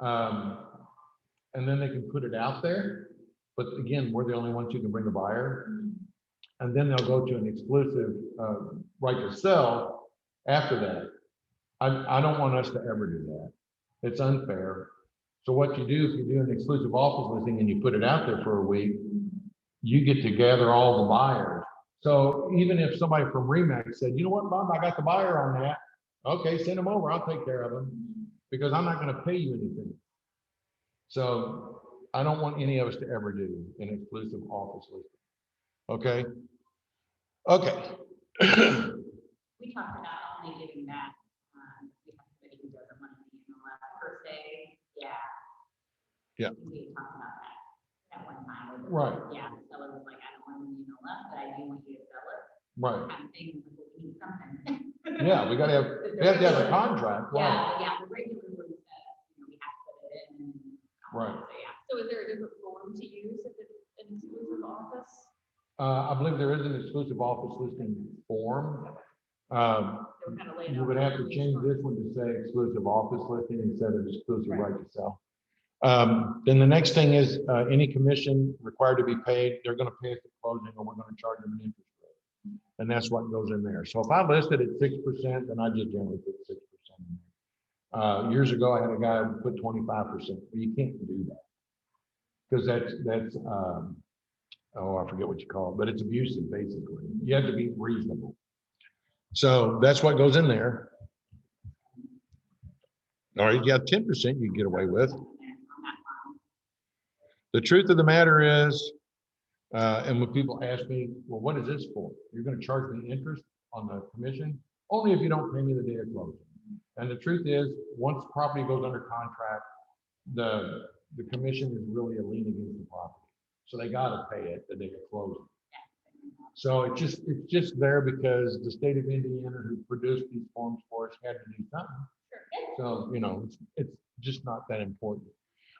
And then they can put it out there. But again, we're the only ones who can bring a buyer. And then they'll go to an exclusive right to sell after that. I don't want us to ever do that. It's unfair. So what you do, if you do an exclusive office listing and you put it out there for a week, you get to gather all the buyers. So even if somebody from Remax said, you know what, Bob, I got the buyer on that. Okay, send them over. I'll take care of them because I'm not going to pay you anything. So I don't want any of us to ever do an exclusive office listing. Okay. Okay. We talked about only giving that, we have somebody who doesn't want to be in the left per se, yeah. Yeah. We talked about that at one time. Right. Yeah, the seller was like, I don't want to be in the left, but I do want you to sell it. Right. I'm thinking we need something. Yeah, we have to have a contract. Right. Yeah, the regular one says, we have to put it in. Right. So, yeah. So is there a different form to use if it's an exclusive office? I believe there is an exclusive office listing form. They were kind of laid You out. would have to change this one to say exclusive office listing instead of exclusive right to sell. Then the next thing is any commission required to be paid, they're going to pay at the closing or we're going to charge them an interest rate. And that's what goes in there. So if I listed at 6%, then I just generally put 6% in there. Years ago, I had a guy who put 25%. Well, you can't do that because that's oh, I forget what you call it, but it's abusive basically. You have to be reasonable. So that's what goes in there. All right, you got 10% you can get away with. The truth of the matter is, and when people ask me, well, what is this for? You're going to charge me interest on the commission? Only if you don't pay me the day of closing. And the truth is, once property goes under contract, the commission is really a lien against the property. So they got to pay it the day of closing. So it's just there because the state of Indiana who produced these forms for us had to do something. So, it's just not that important.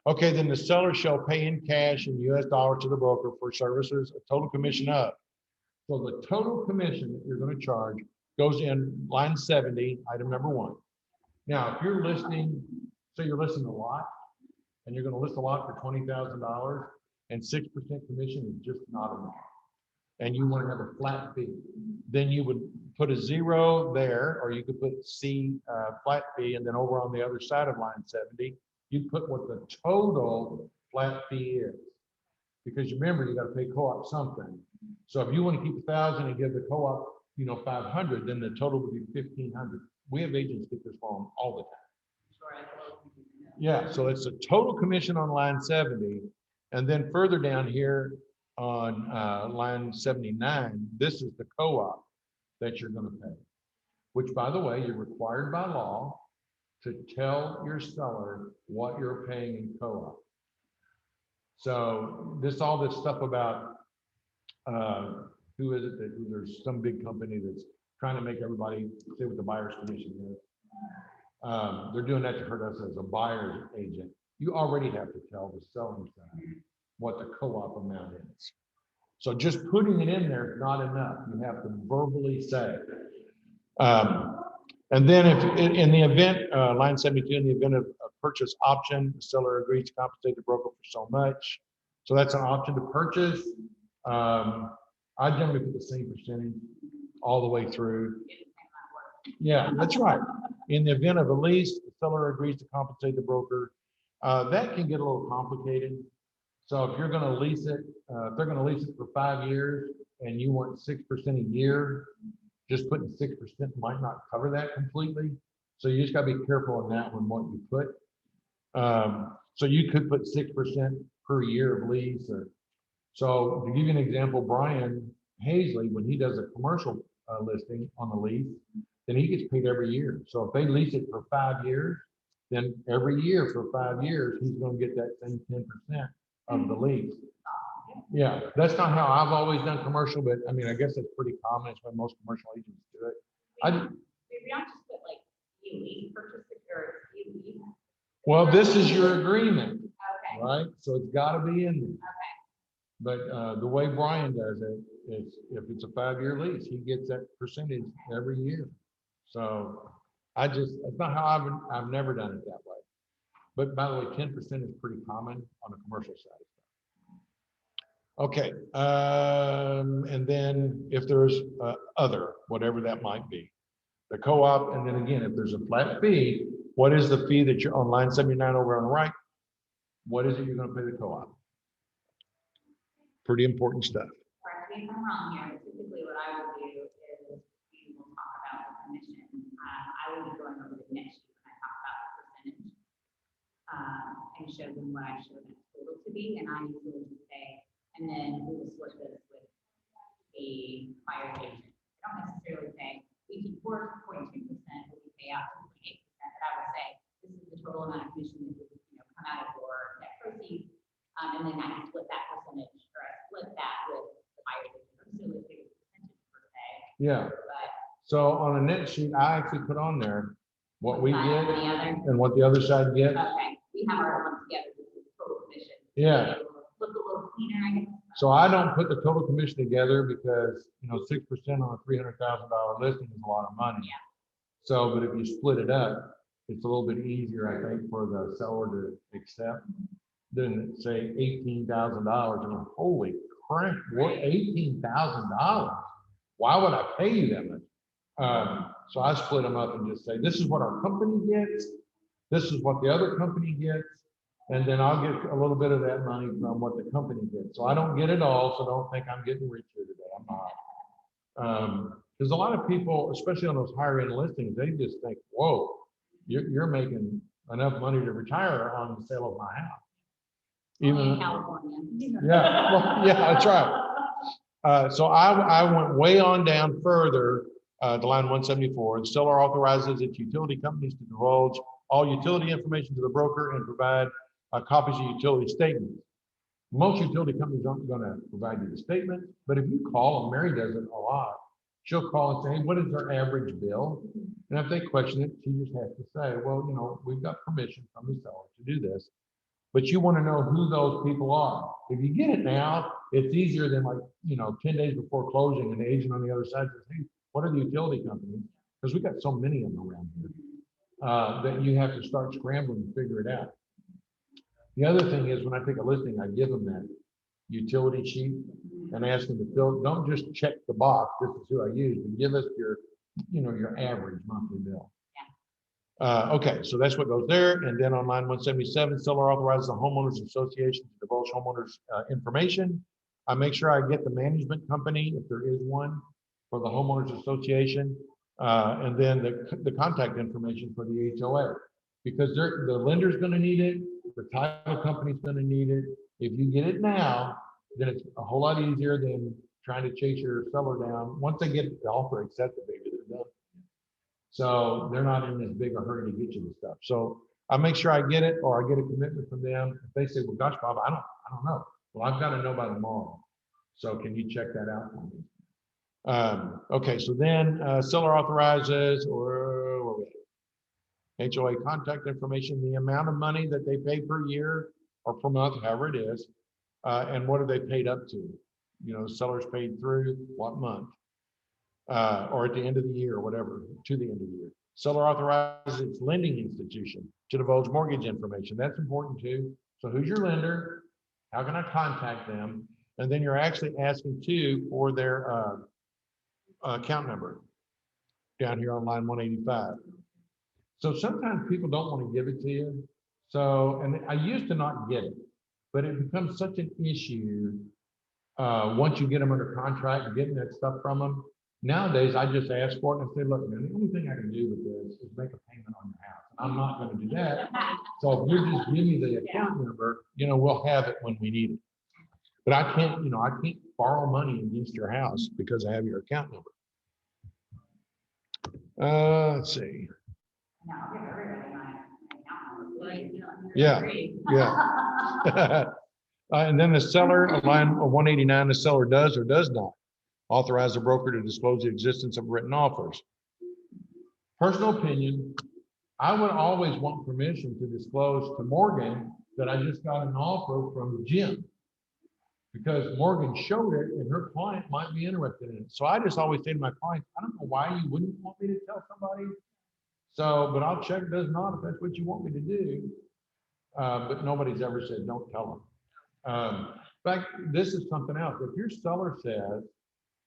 Okay, then the seller shall pay in cash in US dollars to the broker for services, a total commission of. So the total commission that you're going to charge goes in line 70, item number 1. Now, if you're listing, say you're listing a lot, and you're going to list a lot for $20,000, and 6% commission is just not enough, and you want to have a flat fee, then you would put a 0 there, or you could put C flat fee, and then over on the other side of line 70, you put what the total flat fee is. Because remember, you got to pay co-op something. So if you want to keep 1,000 and give the co-op, 500, then the total would be 1,500. We have agents get this form all the time. Yeah, so it's a total commission on line 70. And then further down here on line 79, this is the co-op that you're going to pay, which, by the way, you're required by law to tell your seller what you're paying in co-op. So all this stuff about who is it that there's some big company that's trying to make everybody say what the buyer's commission is. They're doing that to hurt us as a buyer's agent. You already have to tell the selling side what the co-op amount is. So just putting it in there is not enough. You have to verbally say. And then if in the event, line 72, in the event of a purchase option, the seller agrees to compensate the broker for so much. So that's an option to purchase. I generally put the same percentage all the way through. Yeah, that's right. In the event of a lease, the seller agrees to compensate the broker. That can get a little complicated. So if you're going to lease it, if they're going to lease it for 5 years and you want 6% a year, just putting 6% might not cover that completely. So you just got to be careful on that one, what you put. So you could put 6% per year of lease. So to give you an example, Brian Hazley, when he does a commercial listing on the lease, then he gets paid every year. So if they lease it for 5 years, then every year for 5 years, he's going to get that same 10% of the lease. Yeah, that's not how I've always done commercial, but I mean, I guess that's pretty common. It's when most commercial agents do it. We don't just put like lease purchase or lease. Well, this is your agreement, Okay. right? So it's got to be in there. Okay. But the way Brian does it if it's a 5-year lease, he gets that percentage every year. So it's not how I've never done it that way. But by the way, 10% is pretty common on the commercial side. Okay, and then if there's other, whatever that might be, the co-op, and then again, if there's a flat fee, what is the fee that you're on line 79 over on the right? What is it you're going to pay the co-op? Pretty important stuff. Correct me if I'm wrong here, but typically what I will do is we will talk about the commission. I will be going over the next sheet when I talk about the percentage. And show them what I show them total to be, and I usually just say, and then we will split this with a buyer's agent. I don't necessarily say we can work 0.2%, but we pay out 2.8%, but I would say this is the total amount of commission that would come out of your net proceeds. And then I can split that percentage, or I split that with the buyer's agent. I'm still a big percentage per se. Yeah. But So on a net sheet, I actually put on there what we one get side and the other. and what the other side gets. Okay, we have our own together, this is total commission. Yeah. Look a little cleaner, I guess. So I don't put the total commission together because, 6% on a $300,000 listing is a lot of money. Yeah. So, but if you split it up, it's a little bit easier, I think, for the seller to accept than say $18,000. And holy crap, what, $18,000? Why would I pay you that much? So I split them up and just say, this is what our company gets. This is what the other company gets. And then I'll get a little bit of that money from what the company gets. So I don't get it all. So don't think I'm getting rich here today. I'm not. Because a lot of people, especially on those higher end listings, they just think, whoa, you're making enough money to retire on the sale of my house. Only in California. Yeah, well, yeah, that's right. So I went way on down further to line 174. The seller authorizes its utility companies to divulge all utility information to the broker and provide copies of utility statements. Most utility companies aren't going to provide you the statement, but if you call, and Mary does it a lot, she'll call and say, hey, what is their average bill? And if they question it, she just has to say, well, we've got permission from the seller to do this, but you want to know who those people are. If you get it now, it's easier than 10 days before closing, and the agent on the other side says, hey, what are the utility companies? Because we've got so many of them around here that you have to start scrambling to figure it out. The other thing is when I take a listing, I give them that utility sheet and ask them to fill, don't just check the box, this is who I use, but give us your average monthly bill. Okay, so that's what goes there. And then on line 177, seller authorizes the homeowners association to divulge homeowners information. I make sure I get the management company, if there is one, for the homeowners association, and then the contact information for the HOA, because the lender's going to need it, the title company's going to need it. If you get it now, then it's a whole lot easier than trying to chase your seller down. Once they get the offer accepted, baby, they're done. So they're not in as big a hurry to get you the stuff. So I make sure I get it, or I get a commitment from them. If they say, well, gosh, Bob, I don't know. Well, I've got to know by tomorrow. So can you check that out for me? Okay, so then seller authorizes, or HOA contact information, the amount of money that they pay per year or per month, however it is, and what are they paid up to? The seller's paid through what month? Or at the end of the year, or whatever, to the end of the year. Seller authorizes its lending institution to divulge mortgage information. That's important too. So who's your lender? How can I contact them? And then you're actually asking too for their account number down here on line 185. So sometimes people don't want to give it to you. So, and I used to not get it, but it becomes such an issue once you get them under contract and getting that stuff from them. Nowadays, I just ask for it and say, look, man, the only thing I can do with this is make a payment on your house. And I'm not going to do that. So if you just give me the account number, we'll have it when we need it. But I can't borrow money against your house because I have your account number. Let's see. No, I'll give everybody my account number. Yeah. And then the seller, line 189, the seller does or does not authorize the broker to disclose the existence of written offers. Personal opinion, I would always want permission to disclose to Morgan that I just got an offer from Jim, because Morgan showed it and her client might be interested in it. So I just always say to my clients, I don't know why you wouldn't want me to tell somebody. So, but I'll check does not if that's what you want me to do. But nobody's ever said, don't tell them. In fact, this is something else. If your seller says,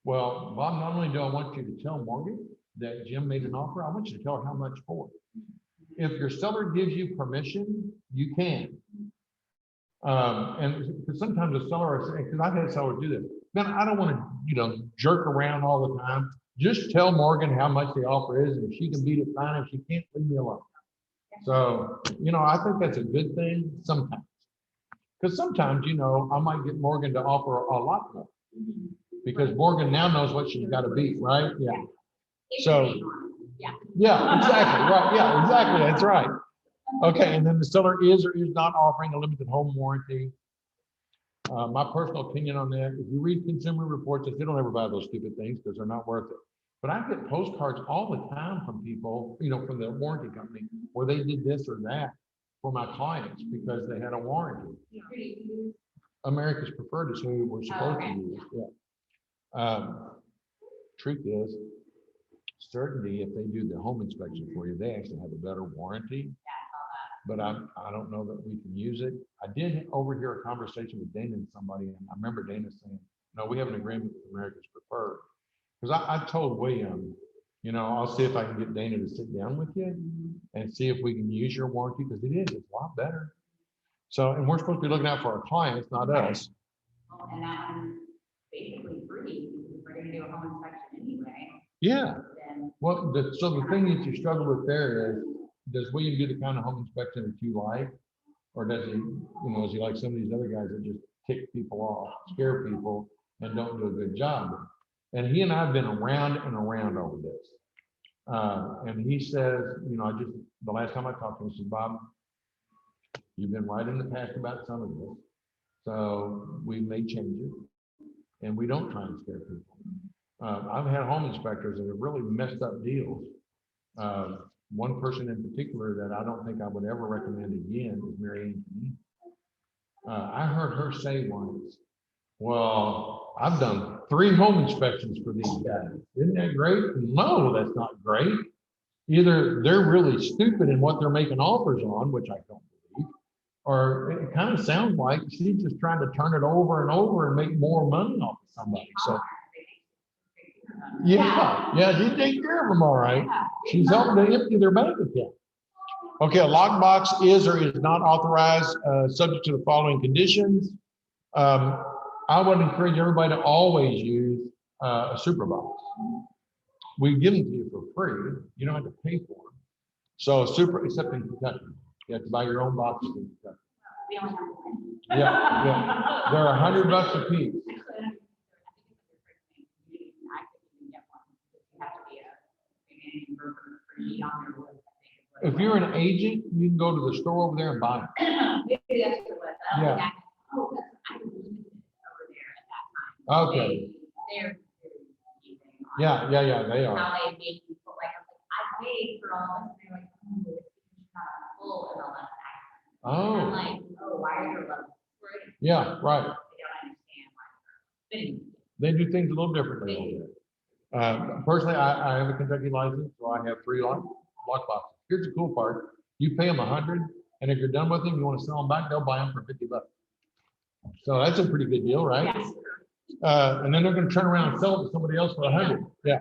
well, Bob, not only do I want you to tell Morgan that Jim made an offer, I want you to tell her how much for it. If your seller gives you permission, you can. And because sometimes the seller is saying, because I've had sellers do this, man, I don't want to, jerk around all the time. Just tell Morgan how much the offer is, and if she can beat it, fine. If she can't, leave me alone. So, I think that's a good thing sometimes. Because sometimes, I might get Morgan to offer a lot more. Because Morgan now knows what she's got to beat, right? Yeah. So, yeah, exactly, right. Yeah, exactly. That's right. Okay, and then the seller is or is not offering a limited home warranty. My personal opinion on that, if you read Consumer Reports, they don't ever buy those stupid things because they're not worth it. But I get postcards all the time from people, from the warranty company, where they did this or that for my clients because they had a warranty. America's Preferred is who we're supposed to use. Yeah. Truth is, certainly if they do the home inspection for you, they actually have a better warranty. But I don't know that we can use it. I did overhear a conversation with Dana and somebody, and I remember Dana saying, no, we have an agreement with America's Preferred. Because I told William, I'll see if I can get Dana to sit down with you and see if we can use your warranty, because it's a lot better. So, and we're supposed to be looking out for our clients, not us. Well, and that one's basically free, because we're gonna do a home inspection anyway. Yeah. Then, Well, so the thing that you struggle with there is, does William do the kind of home inspection that you like? Or does he, is he like some of these other guys that just tick people off, scare people, and don't do a good job? And he and I have been around and around over this. And he says, the last time I talked to him, he said, Bob, you've been right in the past about some of this. So we've made changes and we don't try and scare people. I've had home inspectors that have really messed up deals. One person in particular that I don't think I would ever recommend again is Mary Ann. I heard her say once, well, I've done 3 home inspections for these guys. Isn't that great? No, that's not great. Either they're really stupid in what they're making offers on, which I don't believe, or it kind of sounds like she's just trying to turn it over and over and make more money off of somebody. So, yeah, she takes care of them all right. She's helping to empty their bank account. Okay, a lockbox is or is not authorized, subject to the following conditions. I would encourage everybody to always use a super box. We give them to you for free. You don't have to pay for them. So except in Kentucky, you have to buy your own boxes in Kentucky. we only have one. Yeah. They're $100 a piece. If you're an agent, you can go to the store over there and buy them. Maybe that's what it was. Yeah. I was over there at that time. Okay. They're Yeah, they are. how they make people like, I paid for all this, and they're like, oh, this is not full and all that. Oh. And I'm like, oh, why are your levels free? Yeah, right. They don't understand why. But anyway, They do things a little differently over there. Personally, I have a Kentucky license, so I have 3 lock boxes. Here's the cool part. You pay them $100, and if you're done with them, you want to sell them back, they'll buy them for $50. So that's a pretty good deal, right? yes. And then they're going to turn around and sell it to somebody else for $100. Yeah.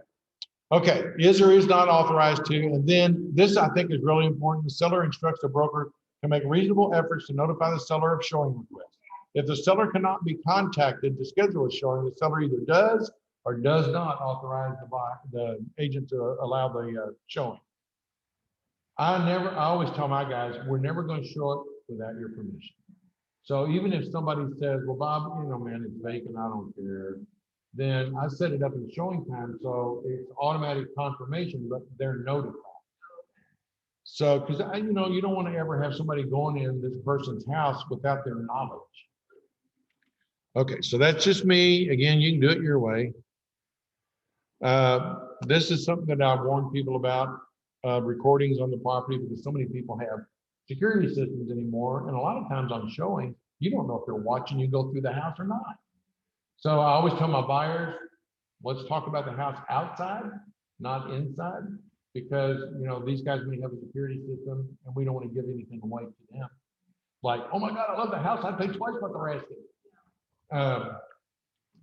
Okay, is or is not authorized to, and then this I think is really important. The seller instructs the broker to make reasonable efforts to notify the seller of showing requests. If the seller cannot be contacted to schedule a showing, the seller either does or does not authorize the agent to allow the showing. I always tell my guys, we're never going to show up without your permission. So even if somebody says, well, Bob, man, it's vacant, I don't care, then I set it up in showing time, so it's automatic confirmation, but they're notified. So, because you don't want to ever have somebody going in this person's house without their knowledge. Okay, so that's just me. Again, you can do it your way. This is something that I've warned people about, recordings on the property, because so many people have security systems anymore. And a lot of times on showing, you don't know if they're watching you go through the house or not. So I always tell my buyers, let's talk about the house outside, not inside, because, you know, these guys may have a security system and we don't want to give anything away to them. Like, oh my God, I love the house. I paid twice what they're asking.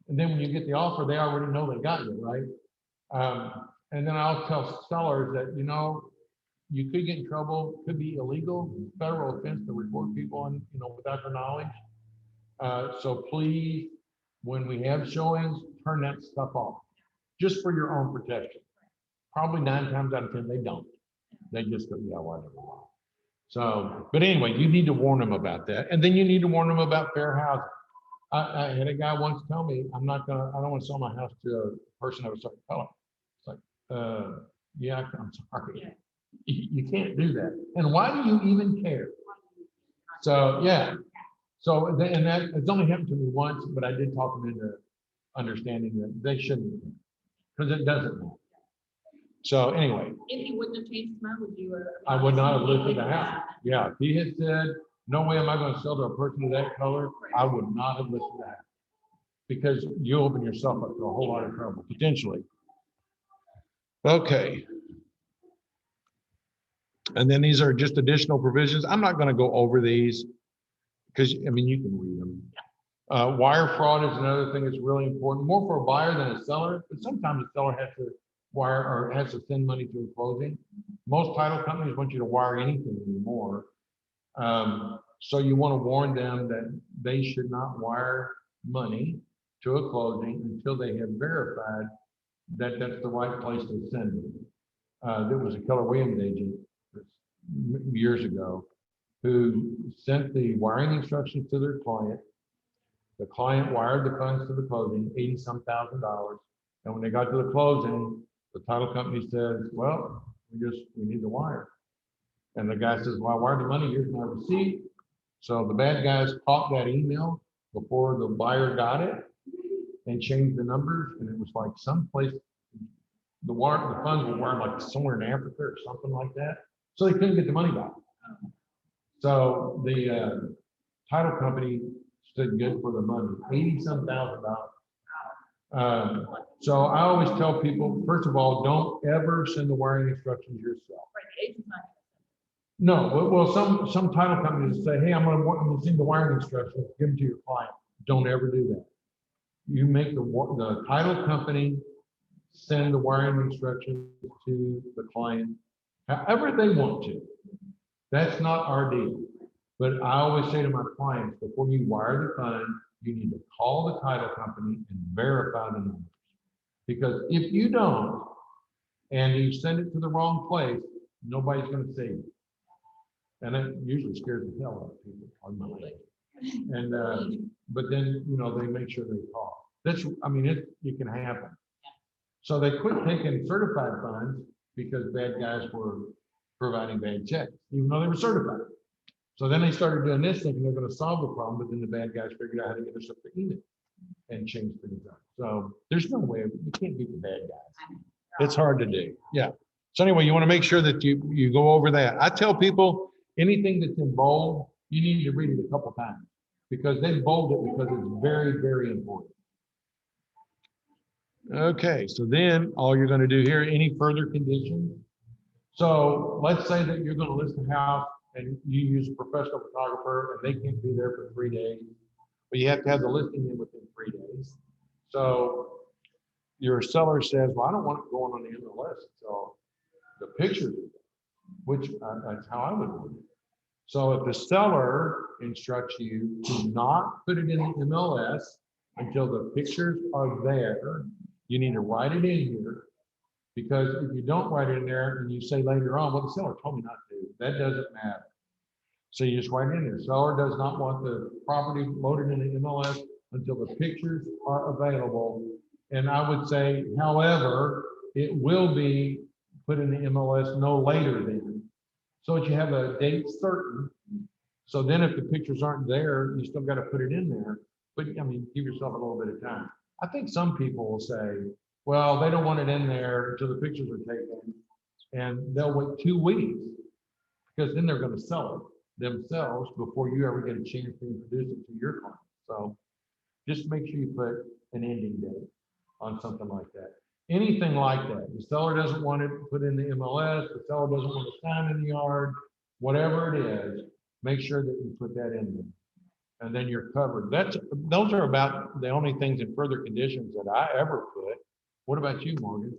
And then when you get the offer, they already know they got you, right? And then I'll tell sellers that, you know, you could get in trouble, could be illegal, federal offense to report people on, you know, without their knowledge. So please, when we have showings, turn that stuff off, just for your own protection. Probably 9 times out of 10, they don't. They just go, yeah, whatever. So, but anyway, you need to warn them about that. And then you need to warn them about fair housing. I had a guy once tell me, I don't want to sell my house to a person of a certain color. It's like, yeah, I'm sorry. Yeah. You can't do that. And why do you even care? So, yeah. So, and that, it's only happened to me once, but I did talk them into understanding that they shouldn't, because it doesn't matter. So anyway, If he wouldn't have changed his mind, would you? I would not have listed the house. Yeah, if he had said, no way am I going to sell to a person of that color, I would not have listed the house. Because you open yourself up to a whole lot of trouble, potentially. Okay. And then these are just additional provisions. I'm not going to go over these because, I mean, you can read them. Wire fraud is another thing that's really important, more for a buyer than a seller, but sometimes the seller has to wire or has to send money to a closing. Most title companies want you to wire anything anymore. So you want to warn them that they should not wire money to a closing until they have verified that that's the right place to send it. There was a Keller Williams agent years ago who sent the wiring instructions to their client. The client wired the funds to the closing, $80-some thousand. And when they got to the closing, the title company says, well, we need the wire. And the guy says, well, I wired the money, here's my receipt. So the bad guys caught that email before the buyer got it and changed the numbers. And it was like someplace, the funds were wired like somewhere in Africa or something like that. So they couldn't get the money back. So the title company stood good for the money, $80-some thousand. So I always tell people, first of all, don't ever send the wiring instructions yourself. No, well, some title companies say, hey, I'm gonna send the wiring instructions, give them to your client. Don't ever do that. You make the title company send the wiring instructions to the client, however they want to. That's not our deal. But I always say to my clients, before you wire the fund, you need to call the title company and verify the numbers. Because if you don't, and you send it to the wrong place, nobody's going to see it. And it usually scares the hell out of people, on my leg. And but then, you know, they make sure they call. I mean, it can happen. So they quit taking certified funds because bad guys were providing bad checks, even though they were certified. So then they started doing this, thinking they're going to solve the problem, but then the bad guys figured out how to get us up to email and change things up. So there's no way, you can't beat the bad guys. It's hard to do. Yeah. So anyway, you want to make sure that you go over that. I tell people anything that's in bold, you need to read it a couple times because they bold it because it's very, very important. Okay, so then all you're going to do here, any further conditions. So let's say that you're going to list a house and you use a professional photographer and they can't be there for 3 days, but you have to have the listing in within 3 days. So your seller says, well, I don't want it going on the MLS. So the pictures, which that's how I would do it. So if the seller instructs you to not put it in the MLS until the pictures are there, you need to write it in here. Because if you don't write it in there and you say later on, well, the seller told me not to, that doesn't matter. So you just write it in there. Seller does not want the property loaded in the MLS until the pictures are available. And I would say, however, it will be put in the MLS no later than. So that you have a date certain. So then if the pictures aren't there, you still got to put it in there. But I mean, give yourself a little bit of time. I think some people will say, well, they don't want it in there until the pictures are taken, and they'll wait 2 weeks because then they're going to sell it themselves before you ever get a chance to introduce it to your client. So just make sure you put an ending date on something like that. Anything like that. The seller doesn't want it put in the MLS, the seller doesn't want to sign in the yard, whatever it is, make sure that you put that in there. And then you're covered. Those are about the only things in further conditions that I ever put. What about you, Morgan?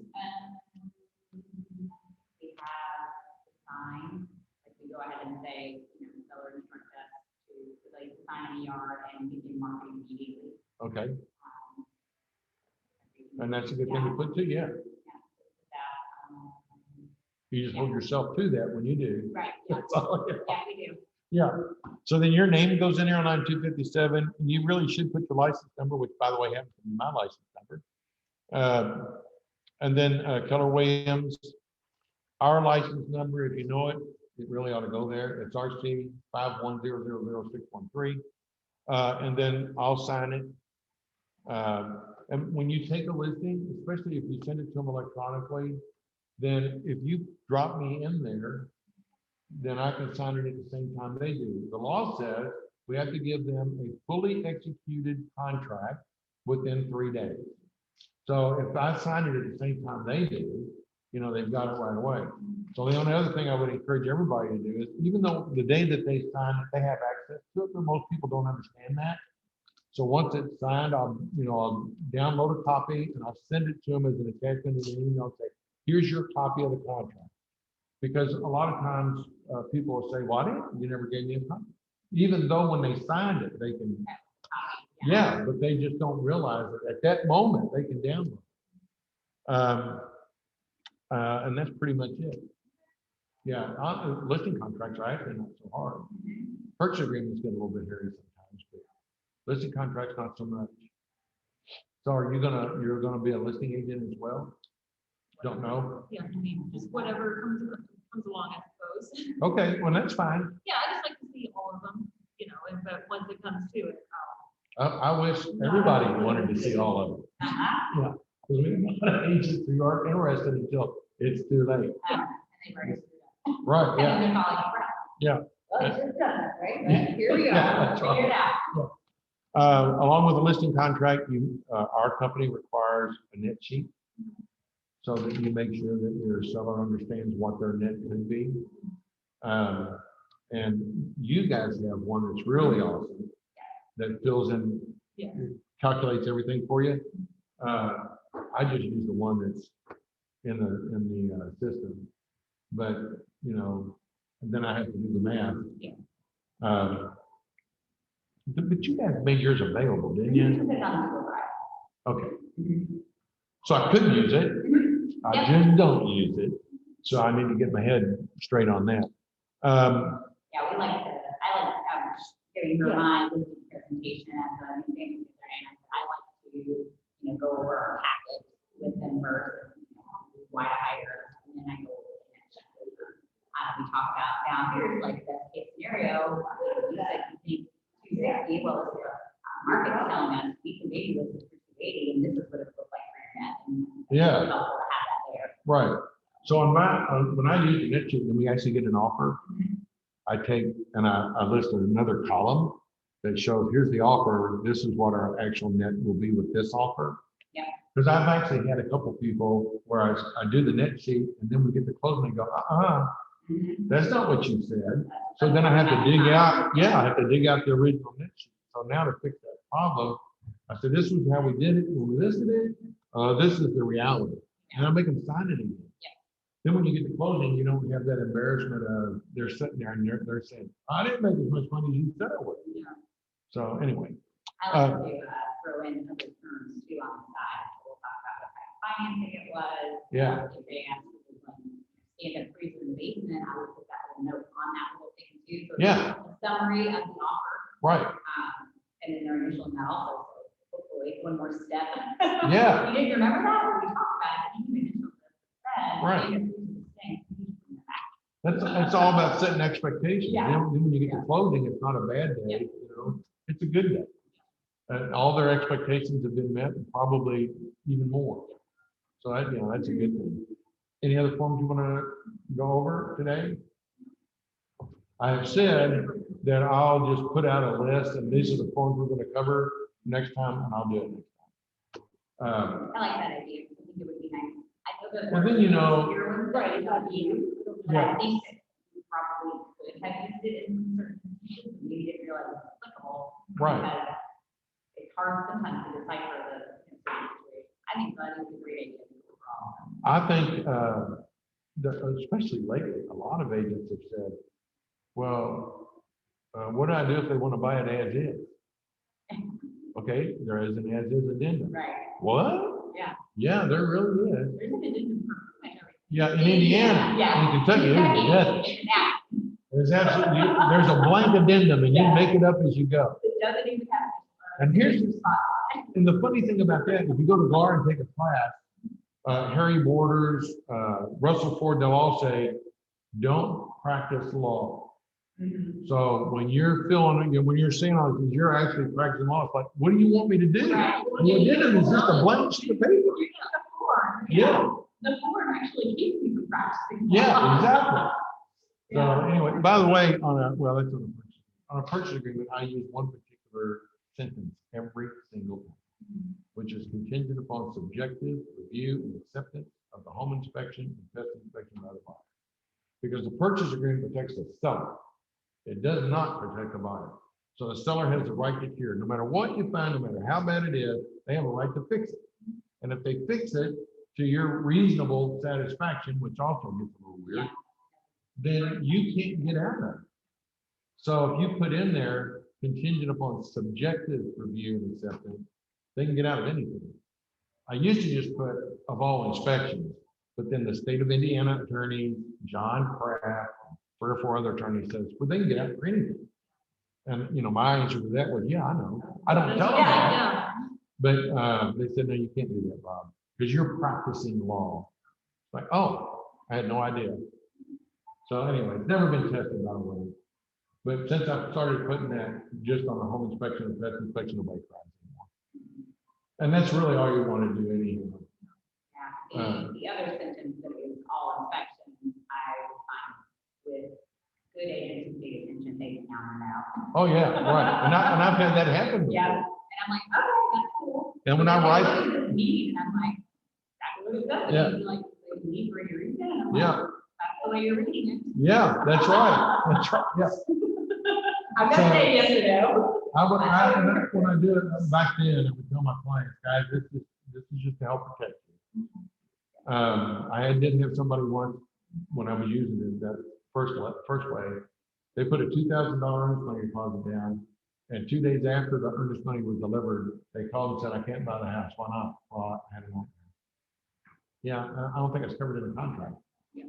We have the sign, like we go ahead and say, seller instruct us to like sign in the yard and begin marketing immediately. Okay, Um, and that's a good thing to put too, yeah. You just hold yourself to that when you do. Right, yeah, That's all, yeah. yeah, we do. Yeah, so then your name goes in there on line 257, and you really should put your license number, which by the way happens to be my license number. And then Keller Williams, our license number, if you know it, it really ought to go there. It's RC 5100613. And then I'll sign it. And when you take a listing, especially if you send it to them electronically, then if you drop me in there, then I can sign it at the same time they do. The law says we have to give them a fully executed contract within 3 days. So if I sign it at the same time they do, they've got it right away. So the only other thing I would encourage everybody to do is, even though the day that they sign it, they have access to it, but most people don't understand that. So once it's signed, I'll download a copy and I'll send it to them as an attachment in an email. Say, here's your copy of the contract. Because a lot of times people will say, well, you never gave me a copy. Even though when they signed it, they can, yeah, but they just don't realize that at that moment they can download it. And that's pretty much it. Yeah, listing contracts are actually not so hard. Purchase agreements get a little bit hairy sometimes, but listing contracts not so much. So you're gonna be a listing agent as well? Don't know? Yeah, I mean, just whatever comes along, I suppose. Okay, well, that's fine. Yeah, I just like to see all of them, but once it comes to it, I wish everybody wanted to see all of them. Yeah, because we have agents who aren't interested until it's too late. And they register them. Right, And yeah, then they're calling crap. yeah. Well, it's just done, right? Here we Yeah, are, that's figure it right. out. Along with the listing contract, our company requires a net sheet so that you make sure that your seller understands what their net could be. And you guys have one that's really awesome that fills in, Yeah. calculates everything for you. I just use the one that's in the system, but and then I have to do the math. Yeah. But you guys made yours available, didn't You you? can put it on Google Drive. Okay. So I could use it. I Yep. just don't use it. So I need to get my head straight on that. Yeah, I like giving her my presentation as a new thing. I like to, go over our packet with them first, why to hire, and then I go over the next chapter. We talk about now, here's like the case scenario, you said you think 260, well, if the market's telling us we can maybe list it for 280, and this is what it looks like for your net. And Yeah. it's helpful to have that there. Right. So on when I use the net sheet, when we actually get an offer, I take and I list another column that shows here's the offer. This is what our actual net will be with this offer. Yeah. Because I've actually had a couple people where I do the net sheet and then we get to close and they go, that's not what you said. So then I have to dig out, I have to dig out the original net sheet. So now to fix that problem, I said, this was how we did it when we listed it. This is the reality. And I make them sign it again. Yeah. Then when you get to closing, you don't have that embarrassment of they're sitting there and they're saying, I didn't make as much money as you said I would. Yeah. So anyway. I like to throw in other terms too on the side. We'll talk about what kind of financing it was. Yeah. If they ask for stand-up freezer in the basement, I would put that little note on that little thing too. So Yeah. A summary of the offer. Right. And then their initial and also, hopefully, one more step. Yeah. You didn't remember that when we talked about it? You initial said. Right. stand-up freezer is the same, you can bring that back. It's all about setting expectations. Yeah. Then when you get to closing, it's not a bad day, it's a good day. And all their expectations have been met and probably even more. So that's a good thing. Any other forms you want to go over today? I have said that I'll just put out a list and these are the forms we're going to cover next time and I'll do it next time. I like that idea. I think it would be nice. I know that. Well, then, you know- Right, not you. But Yeah. I think that we probably could have used it in certain situations, and maybe didn't realize it was applicable. Right. Because it's hard sometimes to decipher the situation. I think that is a great idea overall. I think, especially lately, a lot of agents have said, well, what do I do if they want to buy it as is? Okay, there is an as is addendum. Right, What? yeah. Yeah, there really is. There's an addendum for pretty much everything. Yeah, in Indiana, Yeah. in Kentucky, It's an act. there's absolutely, there's a blank addendum and you make it up as you go. It doesn't even have. And here's- a spot. And the funny thing about that, if you go to GAR and take a class, Harry Borders, Russell Ford, they'll all say, don't practice law. Mhm. So when you're feeling, when you're saying all this, you're actually practicing law, it's like, what do you want me to do? Right. The addendum is just a blank sheet of paper. You're not the form. Yeah, The form actually keeps you from practicing. yeah, exactly. So Yeah. anyway, by the way, on a purchase agreement, I use one particular sentence every single time, which is contingent upon subjective review and acceptance of the home inspection and pest inspection by the buyer. Because the purchase agreement protects the seller. It does not protect the buyer. So the seller has the right to cure. No matter what you find, no matter how bad it is, they have a right to fix it. And if they fix it to your reasonable satisfaction, which also gets a little weird, then you can't get out of it. So if you put in there contingent upon subjective review and acceptance, they can get out of anything. I used to just put of all inspections, but then the state of Indiana attorney, John Kraft, 3 or 4 other attorneys says, well, they can get out for anything. And, you know, my answer to that was, yeah, I know. I don't tell them that. Yeah, But they said, no, you can't do that, Bob, because you're practicing law. Like, oh, I had no idea. So anyway, it's never been tested by the way. But since I started putting that just on the home inspection and pest inspection, nobody cries anymore. And that's really all you want to do anyhow. Yeah, the other sentence that is all inspections, I find with good agents who pay attention, they can count it out. Oh, yeah, right. And I've had that happen before. Yeah, and I'm like, okay, that's cool. And when I But write, then they look at me, and I'm like, that's what it says. Yeah. And like, "Wait, you need for your reason?" And I'm like, yeah, that's the way you're reading it. yeah, that's right. That's right, yeah. I'm gonna say yes or no. When I do it back then, I would tell my clients, guys, this is just to help protect you. I did have somebody once, when I was using it, that first way, they put a $2,000 earnest money deposit down, and 2 days after the earnest money was delivered, they called and said, I can't buy the house. Why not? Well, I had it on. Yeah, I don't think it's covered in the contract. Yeah.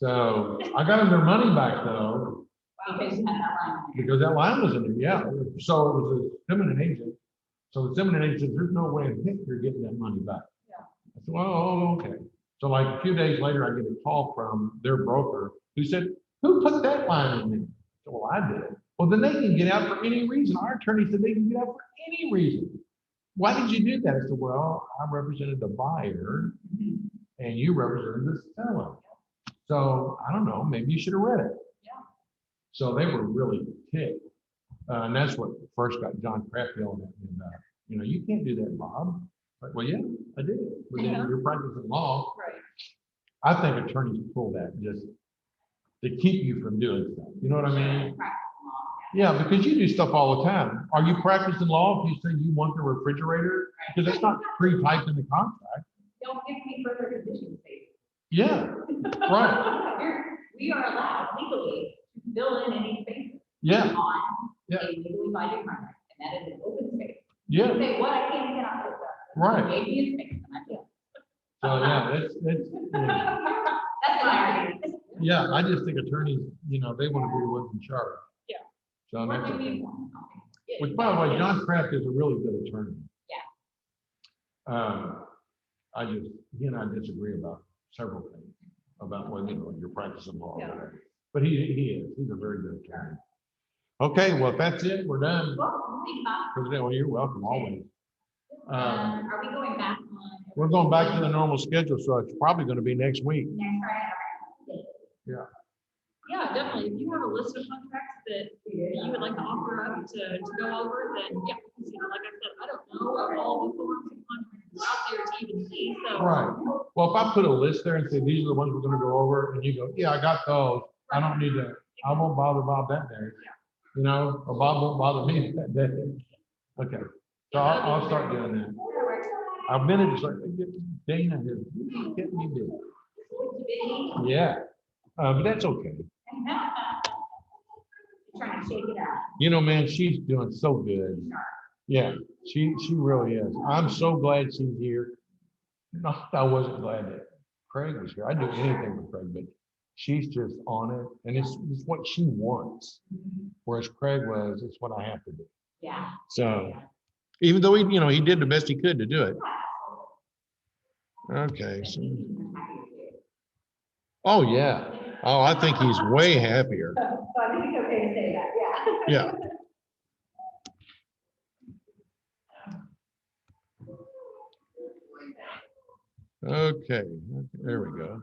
So I got them their money back though, Because you had that line. because that line was in there, yeah. So it was a eminent agent. So the eminent agent said, there's no way in heck you're getting that money back. Yeah. I said, well, oh, okay. So like a few days later, I get a call from their broker who said, who put that line in there? I said, well, I did. Well, then they can get out for any reason. Our attorney said they can get out for any reason. Why did you do that? I said, well, I represented the buyer and you represented the seller. So I don't know, maybe you should have read it. Yeah. So they were really ticked. And that's what first got John Kraft yelling at me about. You know, you can't do that, Bob. Like, well, yeah, I did. But then Yeah. you're practicing law. right. I think attorneys pull that just to keep you from doing stuff. You know what I mean? Practice law, Yeah, because you do stuff all the time. Are you practicing law if you say you want the refrigerator? Because that's not pre-typed in the contract. Don't give me further conditions, please. Yeah, right. We are allowed legally to fill in any spaces Yeah, on Yeah. a legally binding contract, and that is an open space. yeah, Say what I can and cannot do. Right. Maybe a space, and I do. so yeah, it's, That's my argument. yeah, I just think attorneys, you know, they want to be the ones in charge. Yeah. So What that's do you okay. want? Which, by the way, John Kraft is a really good attorney. Yeah. He and I disagree about several things, about whether, you know, you're practicing law or Yeah. whatever. But he's a very good attorney. Okay, well, if that's it, we're done. Well, think about For today. Well, you're welcome, always. it. Are we going back on? We're going back to the normal schedule, so it's probably going to be next week. Next Friday. Okay. Yeah, definitely. If you have a list of contracts that you would like to offer up to go over, then yeah, because, you know, like I said, I don't know of all the forms and contracts out there to even see, so. Right. Well, if I put a list there and say, these are the ones we're gonna go over, and you go, yeah, I got those, I don't need to, I won't bother Bob that day. You know, or Bob won't bother me that day. Okay, so I'll start doing that. I've been in just like, Dana has kept me busy. Yeah, but that's okay. Trying to shake it up. You know, man, she's doing so good. Yeah, she really is. I'm so glad she's here. Not that I wasn't glad that Craig was here. I'd do anything with Craig, but she's just on it, and it's what she wants. Whereas Craig was, it's what I have to do. Yeah. So, even though he did the best he could to do it. Okay. So, oh yeah. Oh, I think he's way happier. So I think it's okay to say that, yeah. Yeah. Okay, there we go.